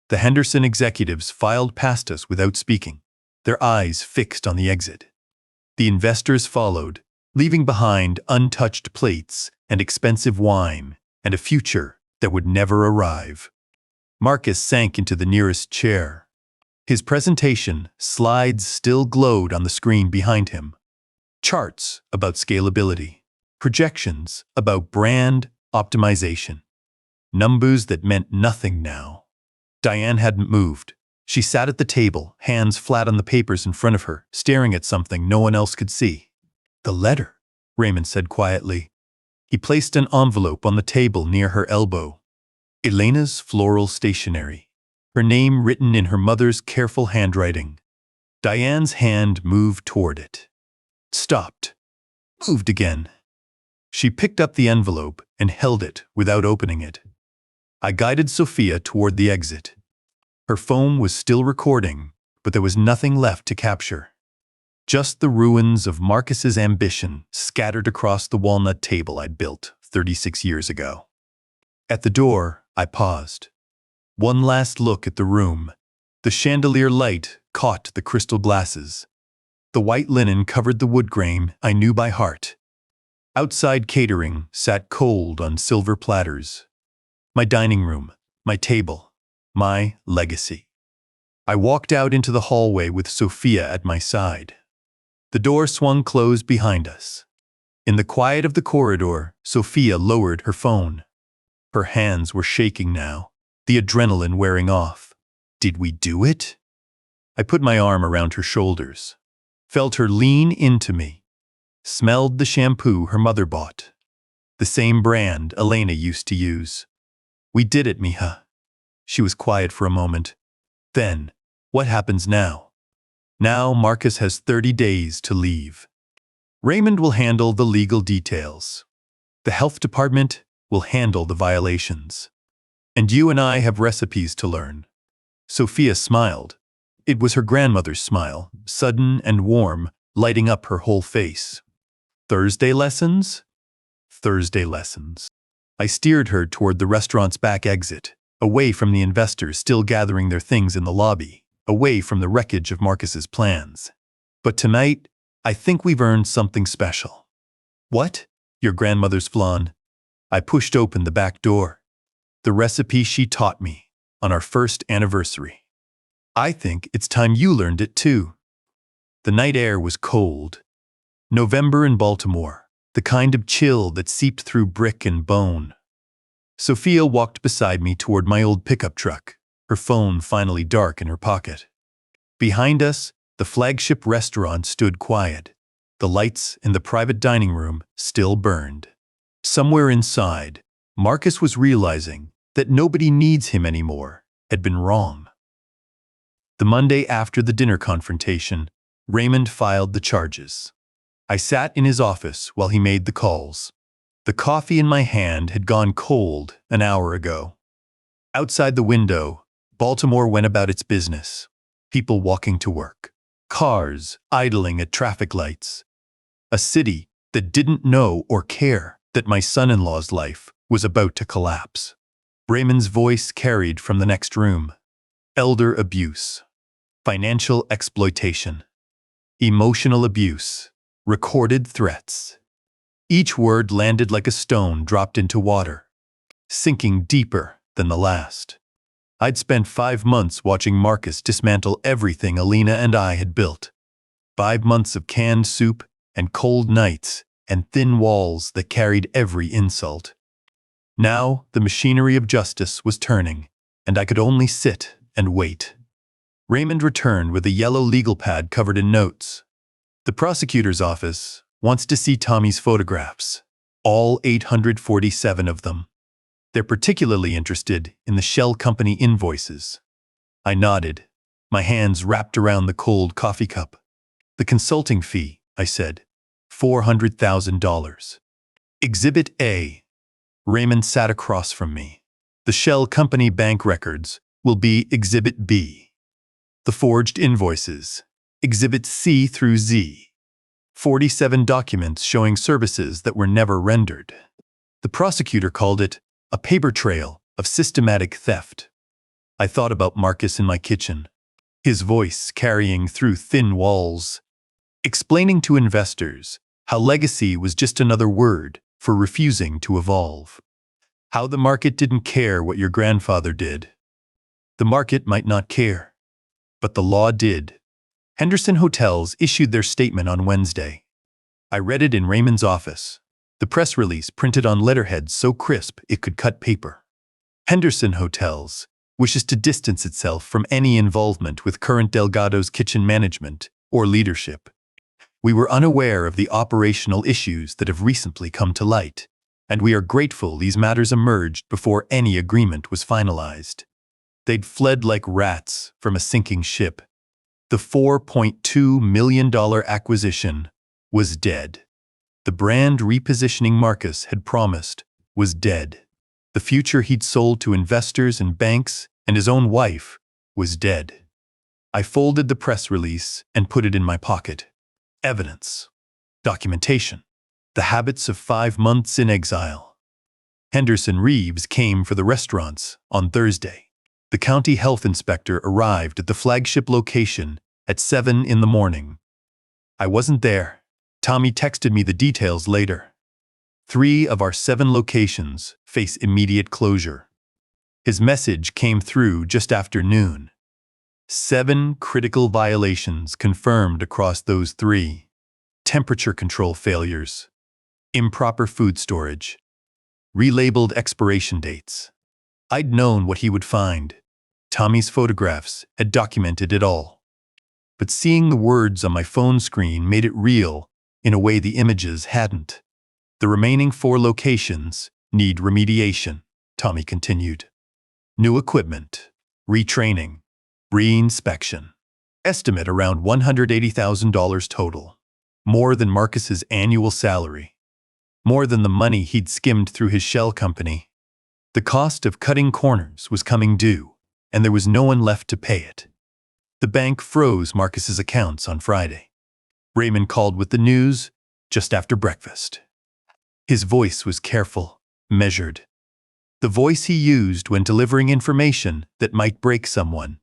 The Henderson executives filed past us without speaking, their eyes fixed on the exit. The investors followed, leaving behind untouched plates and expensive wine and a future that would never arrive. Marcus sank into the nearest chair. His presentation slides still glowed on the screen behind him. Charts about scalability, projections about brand optimization. Numbers that meant nothing now. Diane hadn't moved. She sat at the table, hands flat on the papers in front of her, staring at something no one else could see. The letter, Raymond said quietly. He placed an envelope on the table near her elbow. Elena's floral stationery, her name written in her mother's careful handwriting. Diane's hand moved toward it. Stopped. Moved again. She picked up the envelope and held it without opening it. I guided Sofia toward the exit. Her phone was still recording, but there was nothing left to capture. Just the ruins of Marcus's ambition scattered across the walnut table I'd built 36 years ago. At the door, I paused. One last look at the room. The chandelier light caught the crystal glasses. The white linen covered the wood grain I knew by heart. Outside catering sat cold on silver platters. My dining room, my table, my legacy. I walked out into the hallway with Sofia at my side. The door swung closed behind us. In the quiet of the corridor, Sofia lowered her phone. Her hands were shaking now, the adrenaline wearing off. Did we do it? I put my arm around her shoulders, felt her lean into me, smelled the shampoo her mother bought, the same brand Elena used to use. We did it, mija. She was quiet for a moment. Then, what happens now? Now Marcus has 30 days to leave. Raymond will handle the legal details. The health department will handle the violations. And you and I have recipes to learn. Sofia smiled. It was her grandmother's smile, sudden and warm, lighting up her whole face. Thursday lessons? Thursday lessons. I steered her toward the restaurant's back exit, away from the investors still gathering their things in the lobby, away from the wreckage of Marcus's plans. But tonight, I think we've earned something special. What? Your grandmother's flan? I pushed open the back door. The recipe she taught me on our first anniversary. I think it's time you learned it too. The night air was cold. November in Baltimore, the kind of chill that seeped through brick and bone. Sofia walked beside me toward my old pickup truck. her phone finally dark in her pocket. Behind us, the flagship restaurant stood quiet. The lights in the private dining room still burned. Somewhere inside, Marcus was realizing that nobody needs him anymore had been wrong. The Monday after the dinner confrontation, Raymond filed the charges. I sat in his office while he made the calls. The coffee in my hand had gone cold an hour ago. Outside the window, Baltimore went about its business. People walking to work. Cars idling at traffic lights. A city that didn't know or care that my son-in-law's life was about to collapse. Raymond's voice carried from the next room. Elder abuse. Financial exploitation. Emotional abuse. Recorded threats. Each word landed like a stone dropped into water, sinking deeper than the last. I'd spent 5 months watching Marcus dismantle everything Elena and I had built. 5 months of canned soup and cold nights and thin walls that carried every insult. Now the machinery of justice was turning, and I could only sit and wait. Raymond returned with a yellow legal pad covered in notes. The prosecutor's office wants to see Tommy's photographs, all 847 of them. They're particularly interested in the shell company invoices. I nodded, my hands wrapped around the cold coffee cup. The consulting fee, I said, $400,000. Exhibit A. Raymond sat across from me. The shell company bank records will be Exhibit B. The forged invoices, Exhibit C through Z. 47 documents showing services that were never rendered. The prosecutor called it a paper trail of systematic theft. I thought about Marcus in my kitchen, his voice carrying through thin walls, explaining to investors how legacy was just another word for refusing to evolve. How the market didn't care what your grandfather did. The market might not care, but the law did. Henderson Hotels issued their statement on Wednesday. I read it in Raymond's office. The press release printed on letterhead so crisp it could cut paper. Henderson Hotels wishes to distance itself from any involvement with current Delgado's kitchen management or leadership. We were unaware of the operational issues that have recently come to light, and we are grateful these matters emerged before any agreement was finalized. They'd fled like rats from a sinking ship. The $4.2 million acquisition was dead. The brand repositioning Marcus had promised was dead. The future he'd sold to investors and banks and his own wife was dead. I folded the press release and put it in my pocket. Evidence. Documentation. The habits of 5 months in exile. Henderson Reeves came for the restaurants on Thursday. The county health inspector arrived at the flagship location at 7 in the morning. I wasn't there. Tommy texted me the details later. 3 of our 7 locations face immediate closure. His message came through just after noon. 7 critical violations confirmed across those 3. Temperature control failures. Improper food storage. Relabeled expiration dates. I'd known what he would find. Tommy's photographs had documented it all. But seeing the words on my phone screen made it real in a way the images hadn't. The remaining 4 locations need remediation, Tommy continued. New equipment, retraining, re-inspection. Estimate around $180,000 total. More than Marcus's annual salary. More than the money he'd skimmed through his shell company. The cost of cutting corners was coming due, and there was no one left to pay it. The bank froze Marcus's accounts on Friday. Raymond called with the news just after breakfast. His voice was careful, measured. The voice he used when delivering information that might break someone.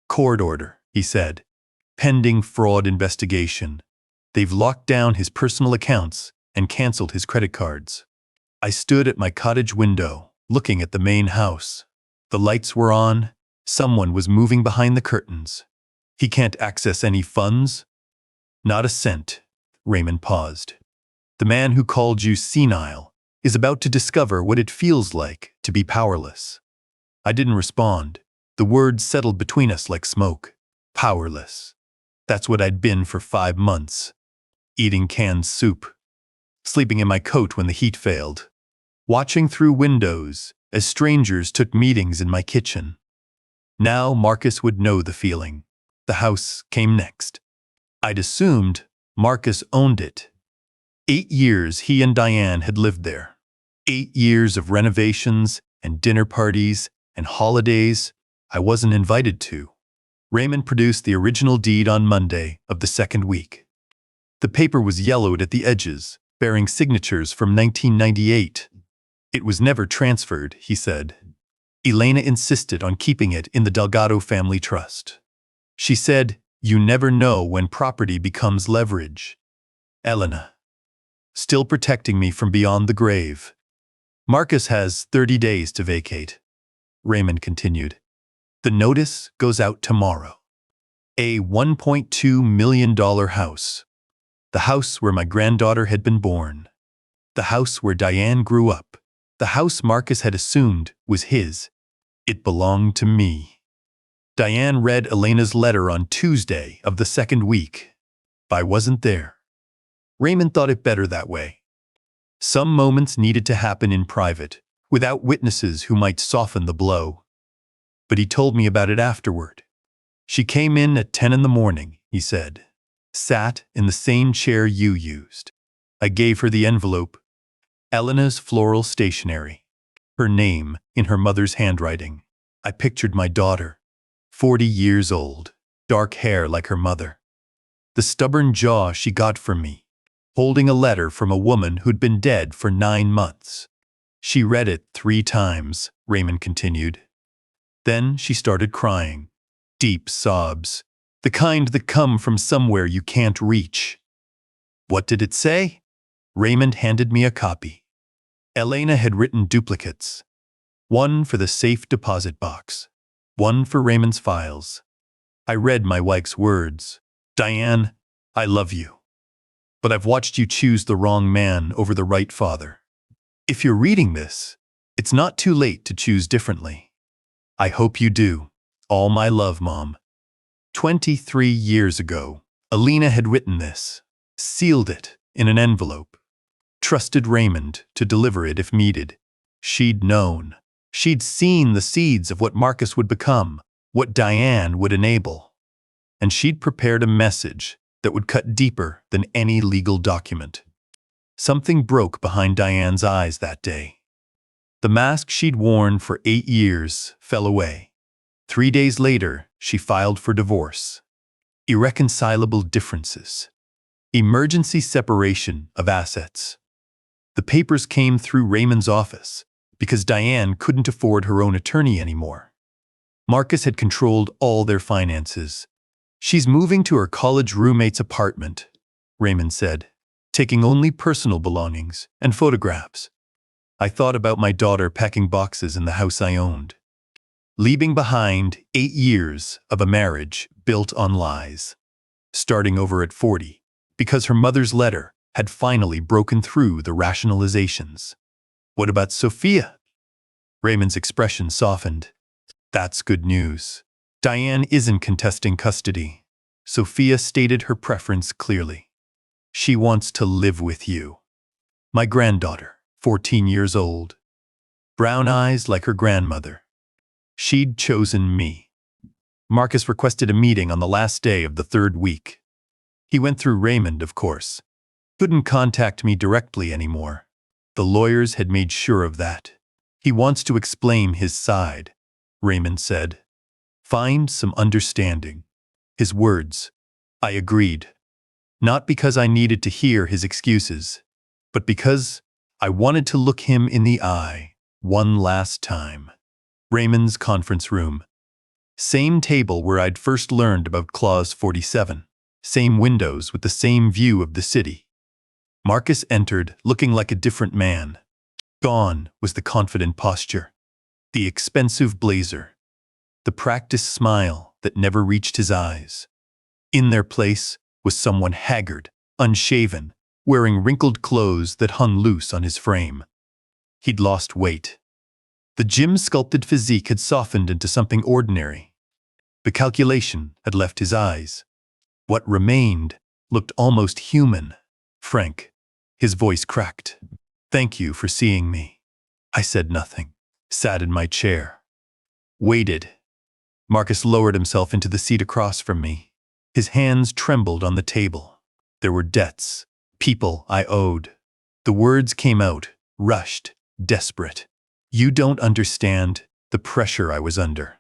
Court order, he said. Pending fraud investigation. They've locked down his personal accounts and canceled his credit cards. I stood at my cottage window, looking at the main house. The lights were on. Someone was moving behind the curtains. He can't access any funds? Not a cent. Raymond paused. The man who called you senile is about to discover what it feels like to be powerless. I didn't respond. The words settled between us like smoke. Powerless. That's what I'd been for 5 months. Eating canned soup. Sleeping in my coat when the heat failed. Watching through windows as strangers took meetings in my kitchen. Now Marcus would know the feeling. The house came next. I'd assumed Marcus owned it. 8 years he and Diane had lived there. 8 years of renovations and dinner parties and holidays I wasn't invited to. Raymond produced the original deed on Monday of the second week. The paper was yellowed at the edges, bearing signatures from 1998. It was never transferred, he said. Elena insisted on keeping it in the Delgado family trust. She said, "You never know when property becomes leverage." Elena. Still protecting me from beyond the grave. Marcus has 30 days to vacate. Raymond continued. The notice goes out tomorrow. A $1.2 million house. The house where my granddaughter had been born. The house where Diane grew up. The house Marcus had assumed was his. It belonged to me. Diane read Elena's letter on Tuesday of the second week. I wasn't there. Raymond thought it better that way. Some moments needed to happen in private, without witnesses who might soften the blow. But he told me about it afterward. She came in at 10 in the morning, he said. Sat in the same chair you used. I gave her the envelope. Elena's floral stationery. Her name in her mother's handwriting. I pictured my daughter, 40 years old, dark hair like her mother. The stubborn jaw she got from me, holding a letter from a woman who'd been dead for 9 months. She read it 3 times, Raymond continued. Then she started crying. Deep sobs, the kind that come from somewhere you can't reach. What did it say? Raymond handed me a copy. Elena had written duplicates. One for the safe deposit box. One for Raymond's files. I read my wife's words. Diane, I love you. But I've watched you choose the wrong man over the right father. If you're reading this, it's not too late to choose differently. I hope you do. All my love, Mom. 23 years ago, Elena had written this, sealed it in an envelope, trusted Raymond to deliver it if needed. She'd known. She'd seen the seeds of what Marcus would become, what Diane would enable. And she'd prepared a message that would cut deeper than any legal document. Something broke behind Diane's eyes that day. The mask she'd worn for 8 years fell away. 3 days later, she filed for divorce. Irreconcilable differences. Emergency separation of assets. The papers came through Raymond's office because Diane couldn't afford her own attorney anymore. Marcus had controlled all their finances. She's moving to her college roommate's apartment, Raymond said, taking only personal belongings and photographs. I thought about my daughter packing boxes in the house I owned, leaving behind 8 years of a marriage built on lies, starting over at 40, because her mother's letter had finally broken through the rationalizations. What about Sofia? Raymond's expression softened. That's good news. Diane isn't contesting custody. Sofia stated her preference clearly. She wants to live with you. My granddaughter, 14 years old. Brown eyes like her grandmother. She'd chosen me. Marcus requested a meeting on the last day of the 3rd week. He went through Raymond, of course. Couldn't contact me directly anymore. The lawyers had made sure of that. He wants to explain his side, Raymond said. Find some understanding. His words. I agreed. Not because I needed to hear his excuses, but because I wanted to look him in the eye one last time. Raymond's conference room. Same table where I'd first learned about Clause 47. Same windows with the same view of the city. Marcus entered, looking like a different man. Gone was the confident posture, the expensive blazer, the practiced smile that never reached his eyes. In their place was someone haggard, unshaven, wearing wrinkled clothes that hung loose on his frame. He'd lost weight. The gym-sculpted physique had softened into something ordinary. The calculation had left his eyes. What remained looked almost human. "Frank," his voice cracked. "Thank you for seeing me." I said nothing, sat in my chair, waited. Marcus lowered himself into the seat across from me. His hands trembled on the table. There were debts, people I owed. The words came out, rushed, desperate. "You don't understand the pressure I was under."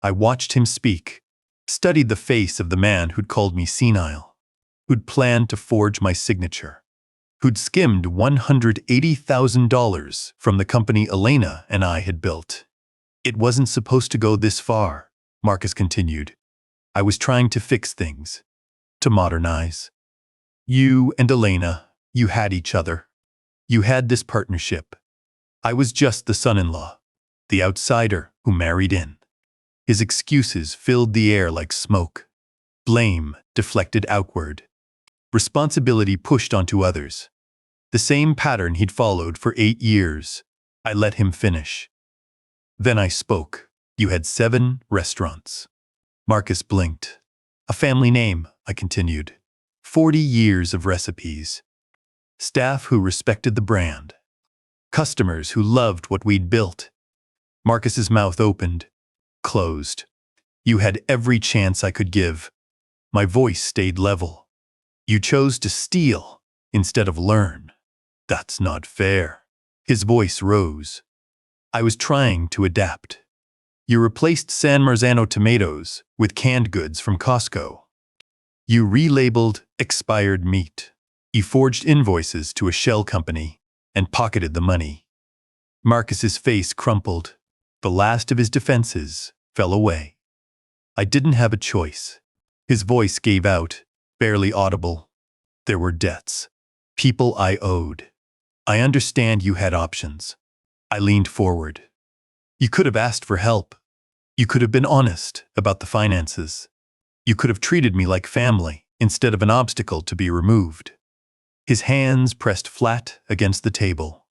I watched him speak, studied the face of the man who'd called me senile, who'd planned to forge my signature, who'd skimmed $180,000 from the company Elena and I had built. "It wasn't supposed to go this far," Marcus continued. "I was trying to fix things, to modernize. You and Elena, you had each other. You had this partnership. I was just the son-in-law, the outsider who married in." His excuses filled the air like smoke. Blame deflected outward. Responsibility pushed onto others. The same pattern he'd followed for 8 years. I let him finish. Then I spoke. "You had 7 restaurants." Marcus blinked. "A family name," I continued. 40 years of recipes. Staff who respected the brand. Customers who loved what we'd built. Marcus's mouth opened, closed. "You had every chance I could give." My voice stayed level. "You chose to steal instead of learn. That's not fair." His voice rose. "I was trying to adapt. You replaced San Marzano tomatoes with canned goods from Costco. You relabeled expired meat. You forged invoices to a shell company and pocketed the money." Marcus's face crumpled. The last of his defenses fell away. "I didn't have a choice." His voice gave out, barely audible. "There were debts. People I owed. I understand you had options." I leaned forward. "You could have asked for help. You could have been honest about the finances. You could have treated me like family instead of an obstacle to be removed." His hands pressed flat against the table.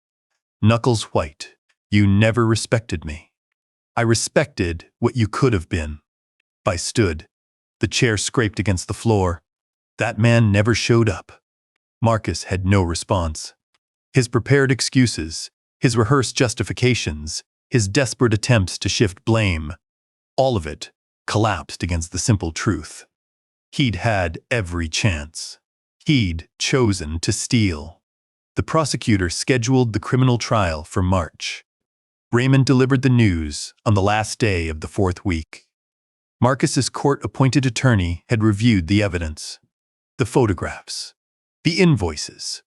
Knuckles white. "You never respected me." "I respected what you could have been." I stood. The chair scraped against the floor. That man never showed up. Marcus had no response. His prepared excuses, his rehearsed justifications, his desperate attempts to shift blame, all of it collapsed against the simple truth. He'd had every chance. He'd chosen to steal. The prosecutor scheduled the criminal trial for March. Raymond delivered the news on the last day of the 4th week. Marcus's court-appointed attorney had reviewed the evidence. The photographs. The invoices.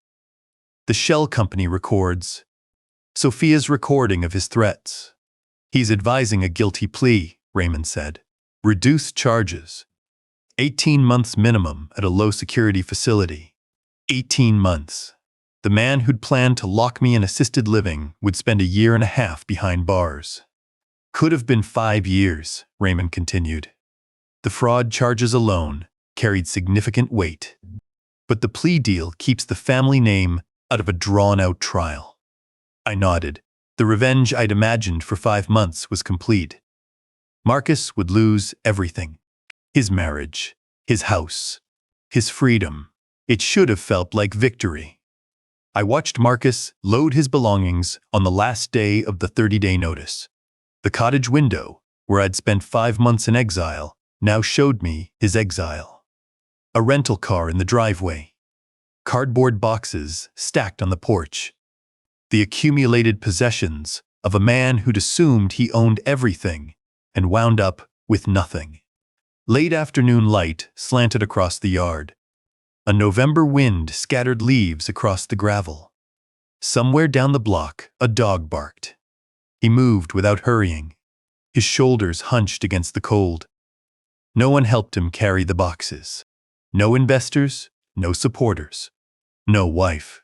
The shell company records. Sofia's recording of his threats. "He's advising a guilty plea," Raymond said. "Reduced charges. 18 months minimum at a low-security facility. 18 months. The man who'd planned to lock me in assisted living would spend 1.5 years behind bars." "Could have been 5 years," Raymond continued. The fraud charges alone carried significant weight. But the plea deal keeps the family name out of a drawn-out trial. I nodded. The revenge I'd imagined for 5 months was complete. Marcus would lose everything. His marriage, his house, his freedom. It should have felt like victory. I watched Marcus load his belongings on the last day of the 30-day notice. The cottage window, where I'd spent 5 months in exile, now showed me his exile. A rental car in the driveway. Cardboard boxes stacked on the porch. The accumulated possessions of a man who'd assumed he owned everything and wound up with nothing. Late afternoon light slanted across the yard. A November wind scattered leaves across the gravel. Somewhere down the block, a dog barked. He moved without hurrying, his shoulders hunched against the cold. No one helped him carry the boxes. No investors, no supporters, no wife.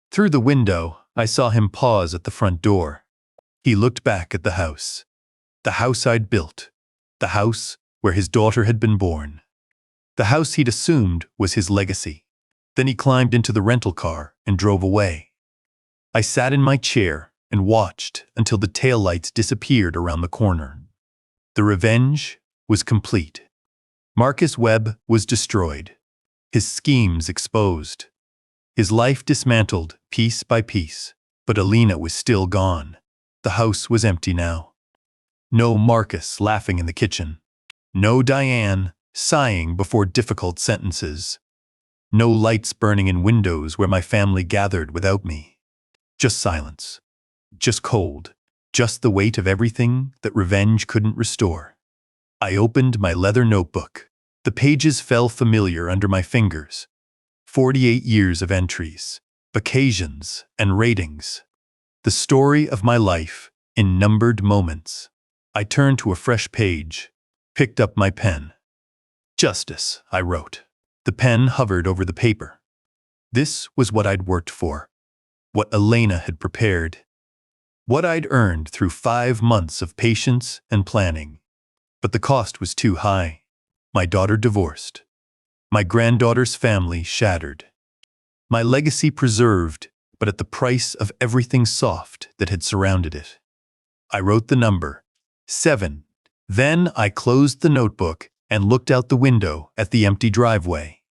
Through the window, I saw him pause at the front door. He looked back at the house I'd built, the house where his daughter had been born. The house he'd assumed was his legacy. Then he climbed into the rental car and drove away. I sat in my chair and watched until the taillights disappeared around the corner. The revenge was complete. Marcus Webb was destroyed, his schemes exposed, his life dismantled piece by piece. But Elena was still gone. The house was empty now. No Marcus laughing in the kitchen. No Diane sighing before difficult sentences. No lights burning in windows where my family gathered without me. Just silence. Just cold. Just the weight of everything that revenge couldn't restore. I opened my leather notebook. The pages fell familiar under my fingers. 48 years of entries, occasions, and ratings. The story of my life in numbered moments. I turned to a fresh page, picked up my pen. Justice, I wrote. The pen hovered over the paper. This was what I'd worked for, what Elena had prepared, what I'd earned through 5 months of patience and planning. But the cost was too high. My daughter divorced. My granddaughter's family shattered. My legacy preserved, but at the price of everything soft that had surrounded it. I wrote the number, 7. Then I closed the notebook and looked out the window at the empty driveway.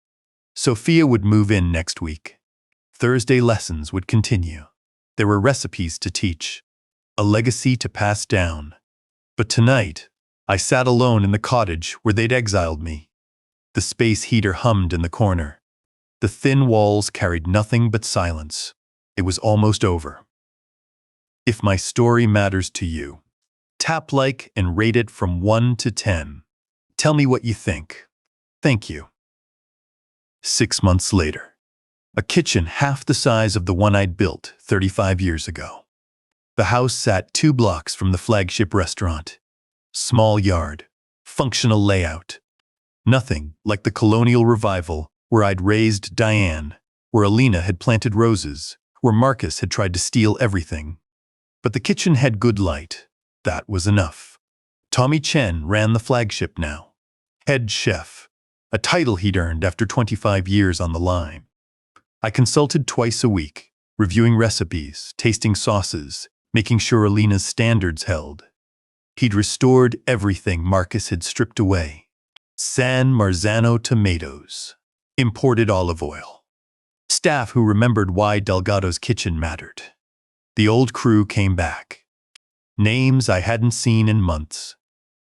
Sofia would move in next week. Thursday lessons would continue. There were recipes to teach, a legacy to pass down. But tonight, I sat alone in the cottage where they'd exiled me. The space heater hummed in the corner. The thin walls carried nothing but silence. It was almost over. If my story matters to you, tap like and rate it from 1 to 10. Tell me what you think. Thank you. 6 months later. A kitchen half the size of the one I'd built 35 years ago. The house sat 2 blocks from the flagship restaurant. Small yard, functional layout. Nothing like the colonial revival where I'd raised Diane, where Elena had planted roses, where Marcus had tried to steal everything. But the kitchen had good light. That was enough. Tommy Chen ran the flagship now. Head chef, a title he'd earned after 25 years on the line. I consulted twice a week, reviewing recipes, tasting sauces, making sure Elena's standards held. He'd restored everything Marcus had stripped away. San Marzano tomatoes, imported olive oil. Staff who remembered why Delgado's kitchen mattered. The old crew came back. Names I hadn't seen in months.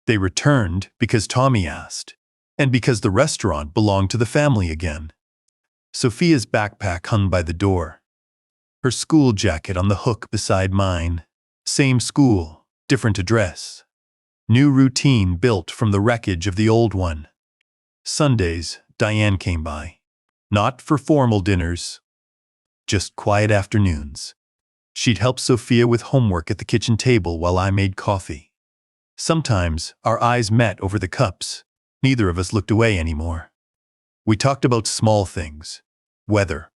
They returned because Tommy asked, and because the restaurant belonged to the family again. Sofia's backpack hung by the door. Her school jacket on the hook beside mine. Same school, different address. New routine built from the wreckage of the old one. Sundays, Diane came by. Not for formal dinners, just quiet afternoons. She'd help Sofia with homework at the kitchen table while I made coffee. Sometimes our eyes met over the cups. Neither of us looked away anymore. We talked about small things, weather,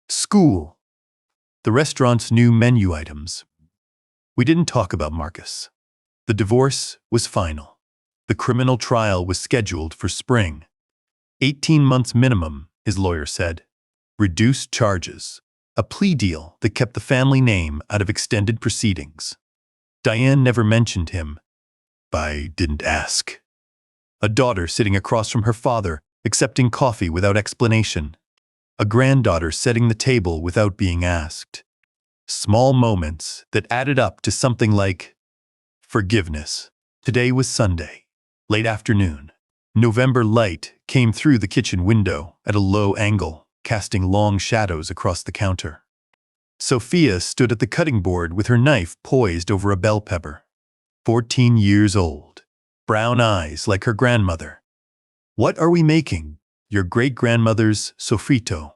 school, the restaurant's new menu items. We didn't talk about Marcus. The divorce was final. The criminal trial was scheduled for spring. 18 months minimum, his lawyer said. Reduced charges. A plea deal that kept the family name out of extended proceedings. Diane never mentioned him. I didn't ask. A daughter sitting across from her father, accepting coffee without explanation. A granddaughter setting the table without being asked. Small moments that added up to something like forgiveness. Today was Sunday, late afternoon. November light came through the kitchen window at a low angle, casting long shadows across the counter. Sofia stood at the cutting board with her knife poised over a bell pepper. 14 years old. Brown eyes like her grandmother. What are we making? Your great-grandmother's Sofrito.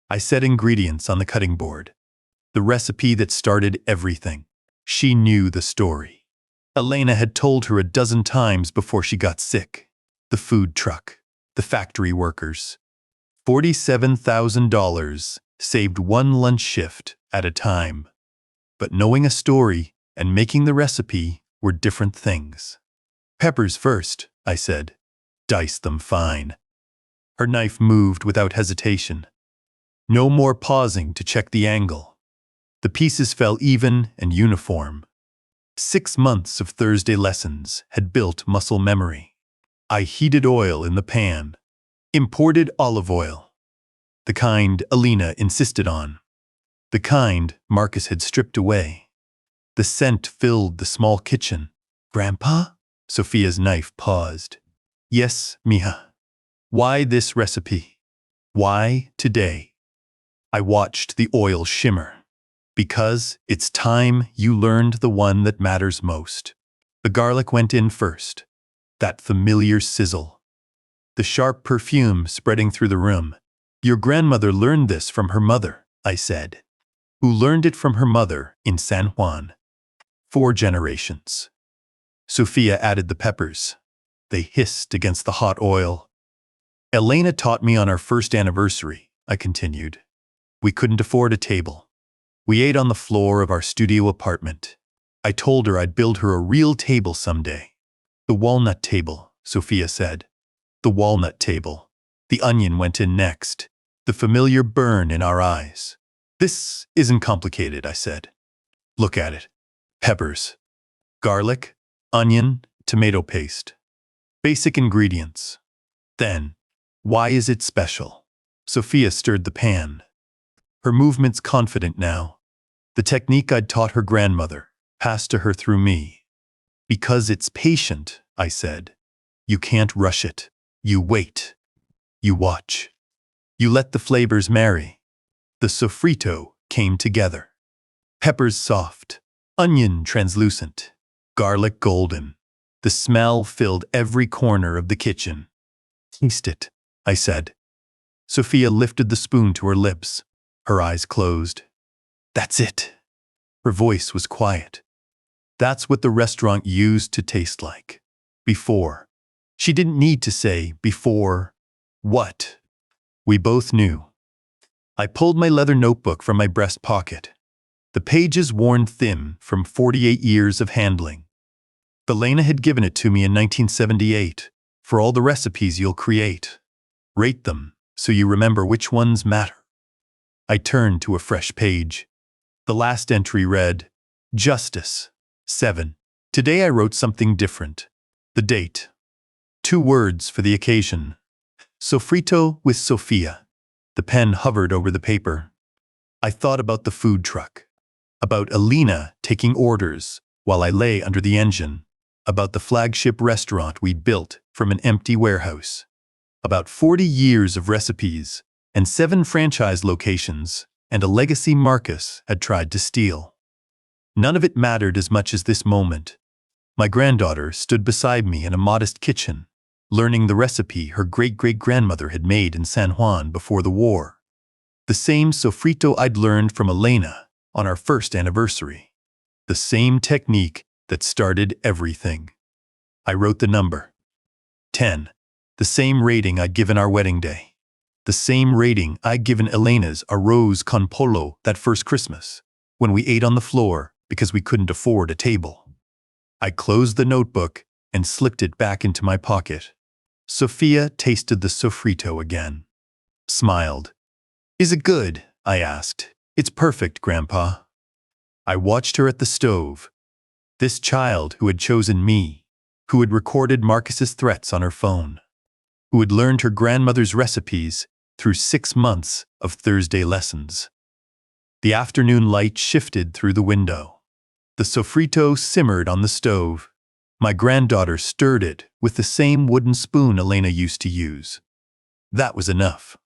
I set ingredients on the cutting board. The recipe that started everything. She knew the story. Elena had told her a dozen times before she got sick. The food truck. The factory workers. $47,000 saved one lunch shift at a time. But knowing a story and making the recipe were different things. Peppers first, I said. Dice them fine. Her knife moved without hesitation. No more pausing to check the angle. The pieces fell even and uniform. 6 months of Thursday lessons had built muscle memory. I heated oil in the pan, imported olive oil, the kind Elena insisted on, the kind Marcus had stripped away. The scent filled the small kitchen. "Grandpa?" Sofia's knife paused. "Yes, mija." "Why this recipe? Why today?" I watched the oil shimmer. "Because it's time you learned the one that matters most." The garlic went in first. That familiar sizzle. The sharp perfume spreading through the room. "Your grandmother learned this from her mother," I said. "Who learned it from her mother in San Juan. 4 generations." Sofia added the peppers. They hissed against the hot oil. "Elena taught me on our first anniversary," I continued. "We couldn't afford a table. We ate on the floor of our studio apartment. I told her I'd build her a real table someday." "The walnut table," Sofia said. "The walnut table." The onion went in next, the familiar burn in our eyes. "This isn't complicated," I said. "Look at it. Peppers, garlic, onion, tomato paste. Basic ingredients. Then, why is it special?" Sofia stirred the pan. Her movements confident now. The technique I'd taught her grandmother, passed to her through me. "Because it's patient," I said. "You can't rush it. You wait. You watch. You let the flavors marry." The sofrito came together. Peppers soft, onion translucent, garlic golden. The smell filled every corner of the kitchen. "Taste it," I said. Sofia lifted the spoon to her lips. Her eyes closed. "That's it." Her voice was quiet. "That's what the restaurant used to taste like. Before." She didn't need to say, "Before what?" We both knew. I pulled my leather notebook from my breast pocket. The pages worn thin from 48 years of handling. Elena had given it to me in 1978, for all the recipes you'll create. Rate them, so you remember which ones matter. I turned to a fresh page. The last entry read, "Justice, 7. Today I wrote something different. The date. 2 words for the occasion. Sofrito with Sofia." The pen hovered over the paper. I thought about the food truck. About Elena taking orders while I lay under the engine. About the flagship restaurant we'd built from an empty warehouse. About 40 years of recipes and 7 franchise locations and a legacy Marcus had tried to steal. None of it mattered as much as this moment. My granddaughter stood beside me in a modest kitchen, learning the recipe her great-great-grandmother had made in San Juan before the war. The same sofrito I'd learned from Elena on our first anniversary. The same technique that started everything. I wrote the number. 10. The same rating I'd given our wedding day. The same rating I'd given Elena's arroz con pollo that first Christmas, when we ate on the floor because we couldn't afford a table. I closed the notebook and slipped it back into my pocket. Sofia tasted the sofrito again. Smiled. "Is it good?" I asked. "It's perfect, Grandpa." I watched her at the stove. This child who had chosen me, who had recorded Marcus's threats on her phone, who had learned her grandmother's recipes through 6 months of Thursday lessons. The afternoon light shifted through the window. The sofrito simmered on the stove. My granddaughter stirred it with the same wooden spoon Elena used to use. That was enough.